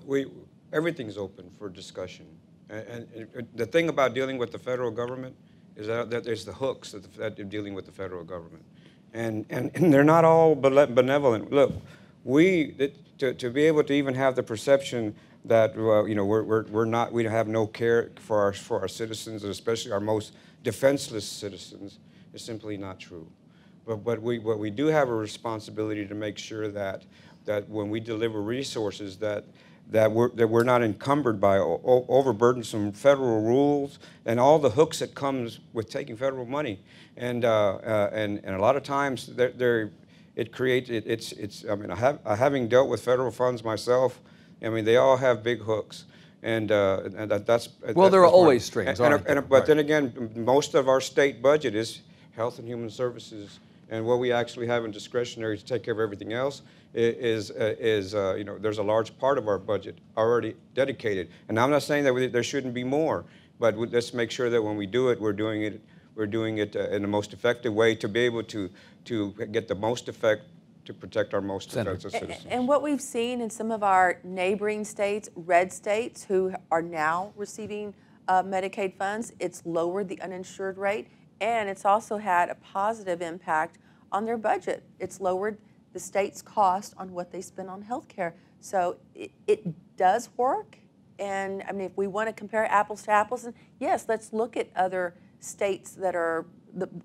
everything's open for discussion. And the thing about dealing with the federal government is that there's the hooks that you're dealing with the federal government. And they're not all benevolent. Look, to be able to even have the perception that we have no care for our citizens, and especially our most defenseless citizens, is simply not true. But we do have a responsibility to make sure that when we deliver resources that we're not encumbered by overburdensome federal rules and all the hooks that comes with taking federal money, and a lot of times it creates I mean, having dealt with federal funds myself, I mean, they all have big hooks, and that's well, there are always strings. But then again, most of our state budget is health and human services, and what we actually have in discretionary to take care of everything else is there's a large part of our budget already dedicated. And I'm not saying that there shouldn't be more, but let's make sure that when we do it, we're doing it in the most effective way to be able to get the most effect to protect our most defenseless citizens. And what we've seen in some of our neighboring states, red states, who are now receiving Medicaid funds, it's lowered the uninsured rate, and it's also had a positive impact on their budget. It's lowered the state's cost on what they spend on health care. So it does work. And I mean, if we want to compare apples to apples, and yes, let's look at other states that are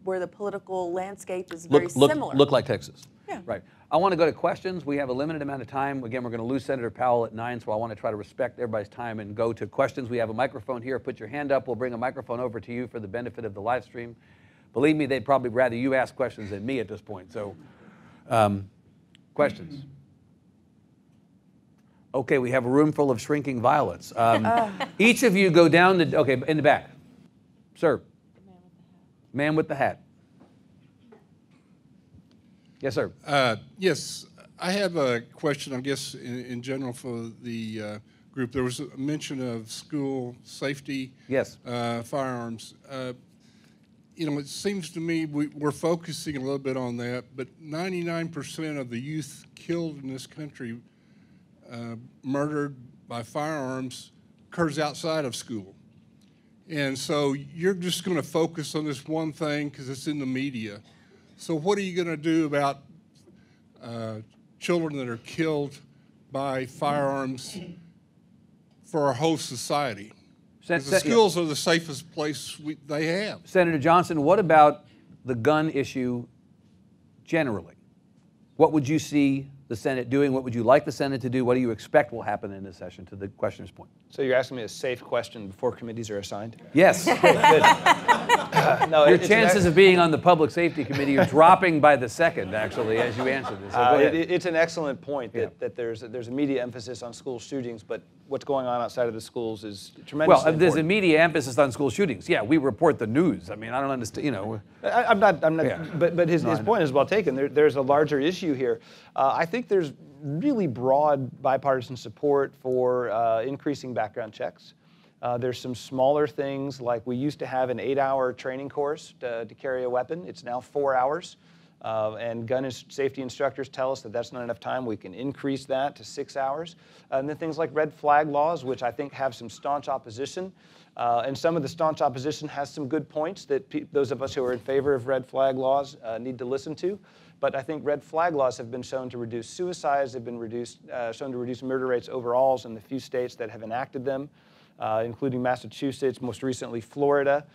where the political landscape is very similar. Look like Texas. Yeah. Right. I want to go to questions. We have a limited amount of time. Again, we're going to lose Senator Powell at 9, so I want to try to respect everybody's time and go to questions. We have a microphone here. Put your hand up. We'll bring a microphone over to you for the benefit of the live stream. Believe me, they'd probably rather you ask questions than me at this point. So, questions? Okay, we have a room full of shrinking violets. Each of you go down to, okay, in the back. Sir. Man with the hat. Yes, sir. Yes, I have a question, I guess, in general for the group. There was a mention of school safety, Yes. Firearms. You know, it seems to me we're focusing a little bit on that, but 99% of the youth killed in this country, murdered by firearms, occurs outside of school. And so you're just going to focus on this one thing because it's in the media. So what are you going to do about children that are killed by firearms for our whole society? Because the schools are the safest place they have. Senator Johnson, what about the gun issue generally? What would you see the Senate doing? What would you like the Senate to do? What do you expect will happen in this session, to the questioner's point? So you're asking me a safe question before committees are assigned? Yes. No, Your chances of being on the Public Safety Committee are dropping by the second, actually, as you answer this. So go ahead. It's an excellent point that there's a media emphasis on school shootings, but what's going on outside of the schools is tremendously important. There's a media emphasis on school shootings. Yeah, we report the news. I mean, I don't understand, you know. I'm not, Yeah. but his point is well taken. There's a larger issue here. I think there's really broad bipartisan support for increasing background checks. There's some smaller things, like we used to have an 8-hour training course to carry a weapon. It's now 4 hours. And gun safety instructors tell us that that's not enough time. We can increase that to 6 hours. And then things like red flag laws, which I think have some staunch opposition. And some of the staunch opposition has some good points that those of us who are in favor of red flag laws need to listen to. But I think red flag laws have been shown to reduce suicides. They've been shown to reduce murder rates overall in the few states that have enacted them, including Massachusetts, most recently Florida.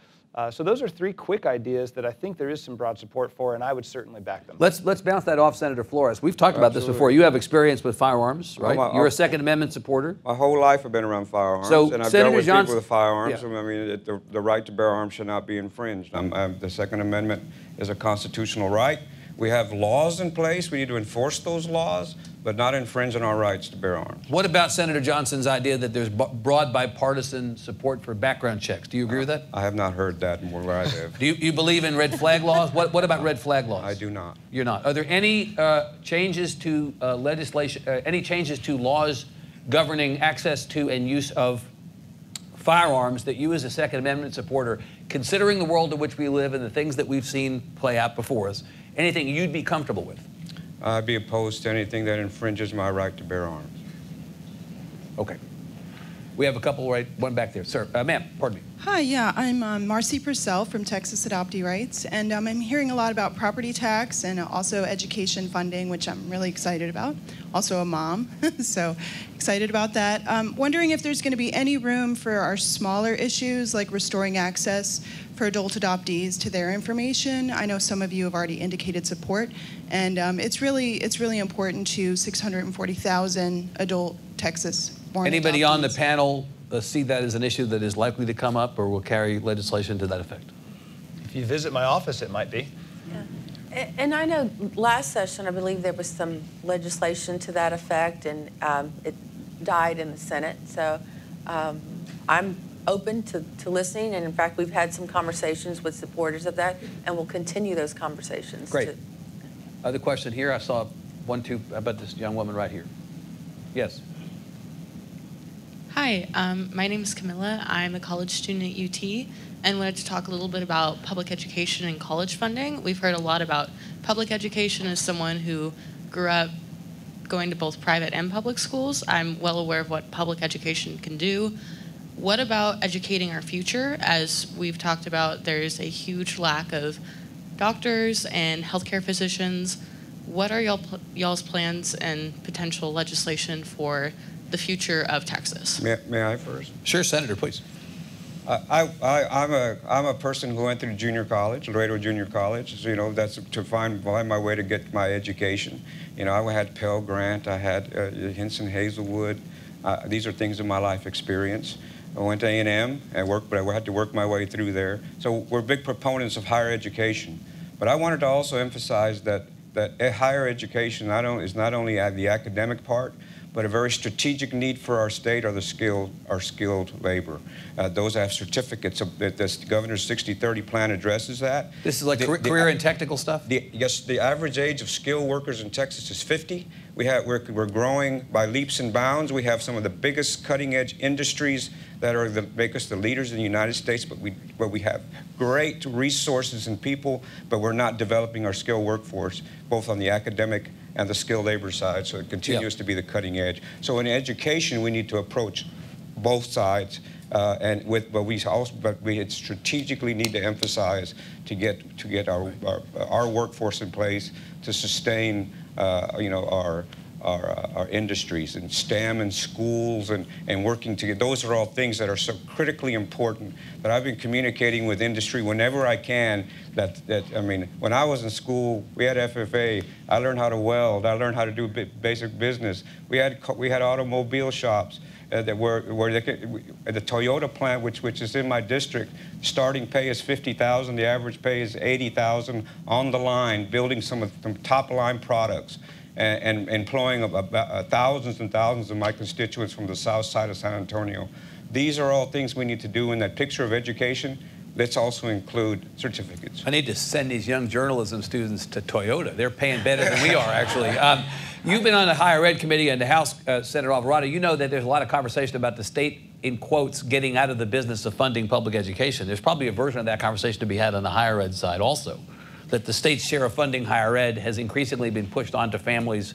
So those are 3 quick ideas that I think there is some broad support for, and I would certainly back them. Let's bounce that off Senator Flores. We've talked about this before. You have experience with firearms, right? You're a Second Amendment supporter. My whole life I've been around firearms, So, and I've Senator dealt with Johnson, people with firearms. yeah. I mean, the right to bear arms should not be infringed. The Second Amendment is a constitutional right. We have laws in place. We need to enforce those laws, but not infringe on our rights to bear arms. What about Senator Johnson's idea that there's broad bipartisan support for background checks? Do you agree with that? I have not heard that where I live. Do you believe in red flag laws? What about red flag laws? I do not. You're not. Are there any changes to legislation, any changes to laws governing access to and use of firearms that you as a Second Amendment supporter, considering the world in which we live and the things that we've seen play out before us, anything you'd be comfortable with? I'd be opposed to anything that infringes my right to bear arms. Okay. We have a couple one back there. Sir, ma'am, pardon me. Hi, yeah, I'm Marcy Purcell from Texas Adoptee Rights, and I'm hearing a lot about property tax and also education funding, which I'm really excited about. Also a mom, so excited about that. Wondering if there's going to be any room for our smaller issues, like restoring access for adult adoptees to their information. I know some of you have already indicated support, and it's really important to 640,000 adult Texas-born Anybody adoptees. on the panel see that as an issue that is likely to come up or will carry legislation to that effect? If you visit my office, it might be. Yeah. And I know last session, I believe there was some legislation to that effect, and it died in the Senate. So I'm open to listening, and in fact, we've had some conversations with supporters of that, and we'll continue those conversations. Great. Other question here. I saw one, two. How about this young woman right here? Yes. Hi, my name is Camilla. I'm a college student at UT and wanted to talk a little bit about public education and college funding. We've heard a lot about public education as someone who grew up going to both private and public schools. I'm well aware of what public education can do. What about educating our future? As we've talked about, there's a huge lack of doctors and healthcare physicians. What are y'all's plans and potential legislation for the future of Texas? May I first? Sure, Senator, please. I'm a person who went through junior college, Laredo Junior College. You know, that's to find my way to get my education. You know, I had Pell Grant, I had Hinson Hazelwood. These are things in my life experience. I went to A&M and worked, but I had to work my way through there. So we're big proponents of higher education. But I wanted to also emphasize that higher education is not only the academic part, but a very strategic need for our state are skilled labor. Those have certificates. This governor's 60-30 plan addresses that. This is like career and technical stuff? Yes, the average age of skilled workers in Texas is 50. We're growing by leaps and bounds. We have some of the biggest cutting-edge industries that make us the leaders in the United States, but we have great resources and people, but we're not developing our skilled workforce, both on the academic and the skilled labor side, so it continues to be the cutting edge. So in education, we need to approach both sides, but we strategically need to emphasize to get our workforce in place to sustain our industries and STEM and schools and working together. Those are all things that are so critically important that I've been communicating with industry whenever I can. I mean, when I was in school, we had FFA. I learned how to weld. I learned how to do basic business. We had automobile shops the Toyota plant, which is in my district. Starting pay is $50,000. The average pay is $80,000 on the line, building some of the top line products. And employing thousands and thousands of my constituents from the south side of San Antonio. These are all things we need to do in that picture of education. Let's also include certificates. I need to send these young journalism students to Toyota. They're paying better than we are, actually. You've been on the Higher Ed Committee in the House, Senator Alvarado. You know that there's a lot of conversation about the state, in quotes, getting out of the business of funding public education. There's probably a version of that conversation to be had on the higher ed side also, that the state's share of funding higher ed has increasingly been pushed onto families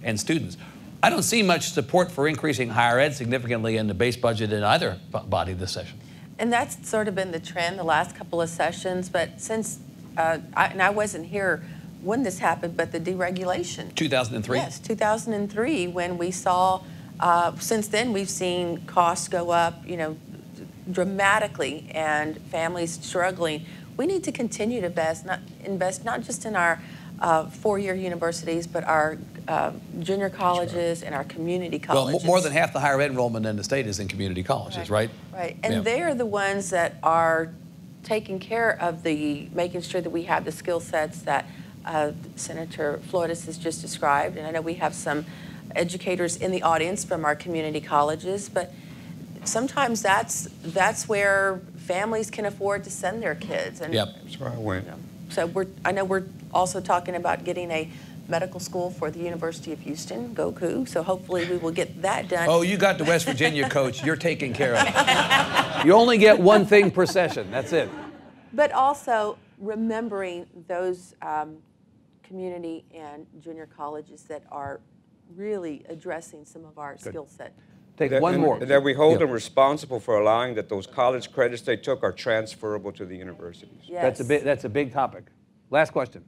and students. I don't see much support for increasing higher ed significantly in the base budget in either body this session. And that's sort of been the trend the last couple of sessions, but since, I wasn't here when this happened, but the deregulation. 2003? Yes, 2003, when we saw, since then we've seen costs go up, dramatically, and families struggling. We need to continue to invest not just in our four-year universities, but our junior colleges and our community colleges. Well, more than half the higher ed enrollment in the state is in community colleges, right? Right, and they're the ones that are taking care of making sure that we have the skill sets that Senator Flores has just described. And I know we have some educators in the audience from our community colleges, but sometimes that's where families can afford to send their kids. And, yep. That's where I went. So I know we're also talking about getting a medical school for the University of Houston, Goku. So hopefully we will get that done. Oh, you got the West Virginia coach. You're taken care of. You only get one thing per session. That's it. But also remembering those community and junior colleges that are really addressing some of our skill set. Take one more. That we hold them responsible for allowing that those college credits they took are transferable to the universities. Yes. That's a big topic. Last question.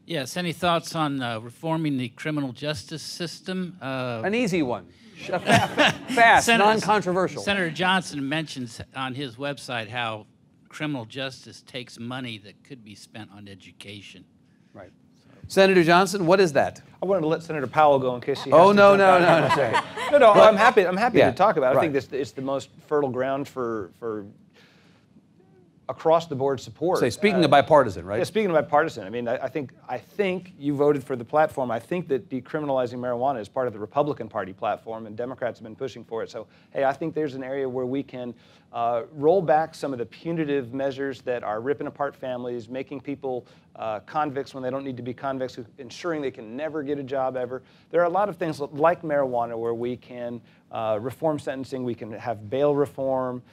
Yes, any thoughts on reforming the criminal justice system? An easy one. Fast, non-controversial. Senator Johnson mentions on his website how criminal justice takes money that could be spent on education. Right. Senator Johnson, what is that? I wanted to let Senator Powell go in case he has Oh, to no. No, I'm happy to talk about it. Right. I think it's the most fertile ground for across the board support. Say, speaking of bipartisan, right? Yeah, speaking of bipartisan, I mean, I think you voted for the platform. I think that decriminalizing marijuana is part of the Republican Party platform, and Democrats have been pushing for it. So, hey, I think there's an area where we can roll back some of the punitive measures that are ripping apart families, making people convicts when they don't need to be convicts, ensuring they can never get a job ever. There are a lot of things like marijuana where we can reform sentencing, we can have bail reform,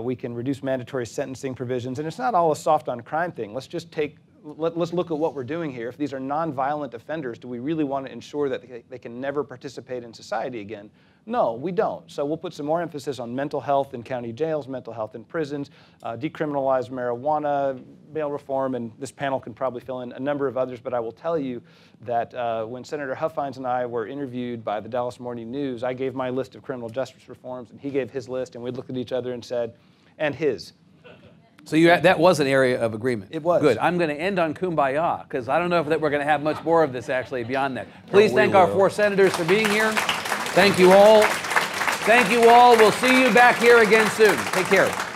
we can reduce mandatory sentencing provisions, and it's not all a soft on crime thing. Let's just take let's look at what we're doing here. If these are nonviolent offenders, do we really want to ensure that they can never participate in society again? No, we don't. So we'll put some more emphasis on mental health in county jails, mental health in prisons, decriminalize marijuana, bail reform, and this panel can probably fill in a number of others, but I will tell you that when Senator Huffines and I were interviewed by the Dallas Morning News, I gave my list of criminal justice reforms, and he gave his list, and we looked at each other and said, and his. So that was an area of agreement. It was. Good. I'm going to end on kumbaya, because I don't know if we're going to have much more of this actually beyond that. Please thank our 4 senators for being here. Thank you all. Thank you all. We'll see you back here again soon. Take care.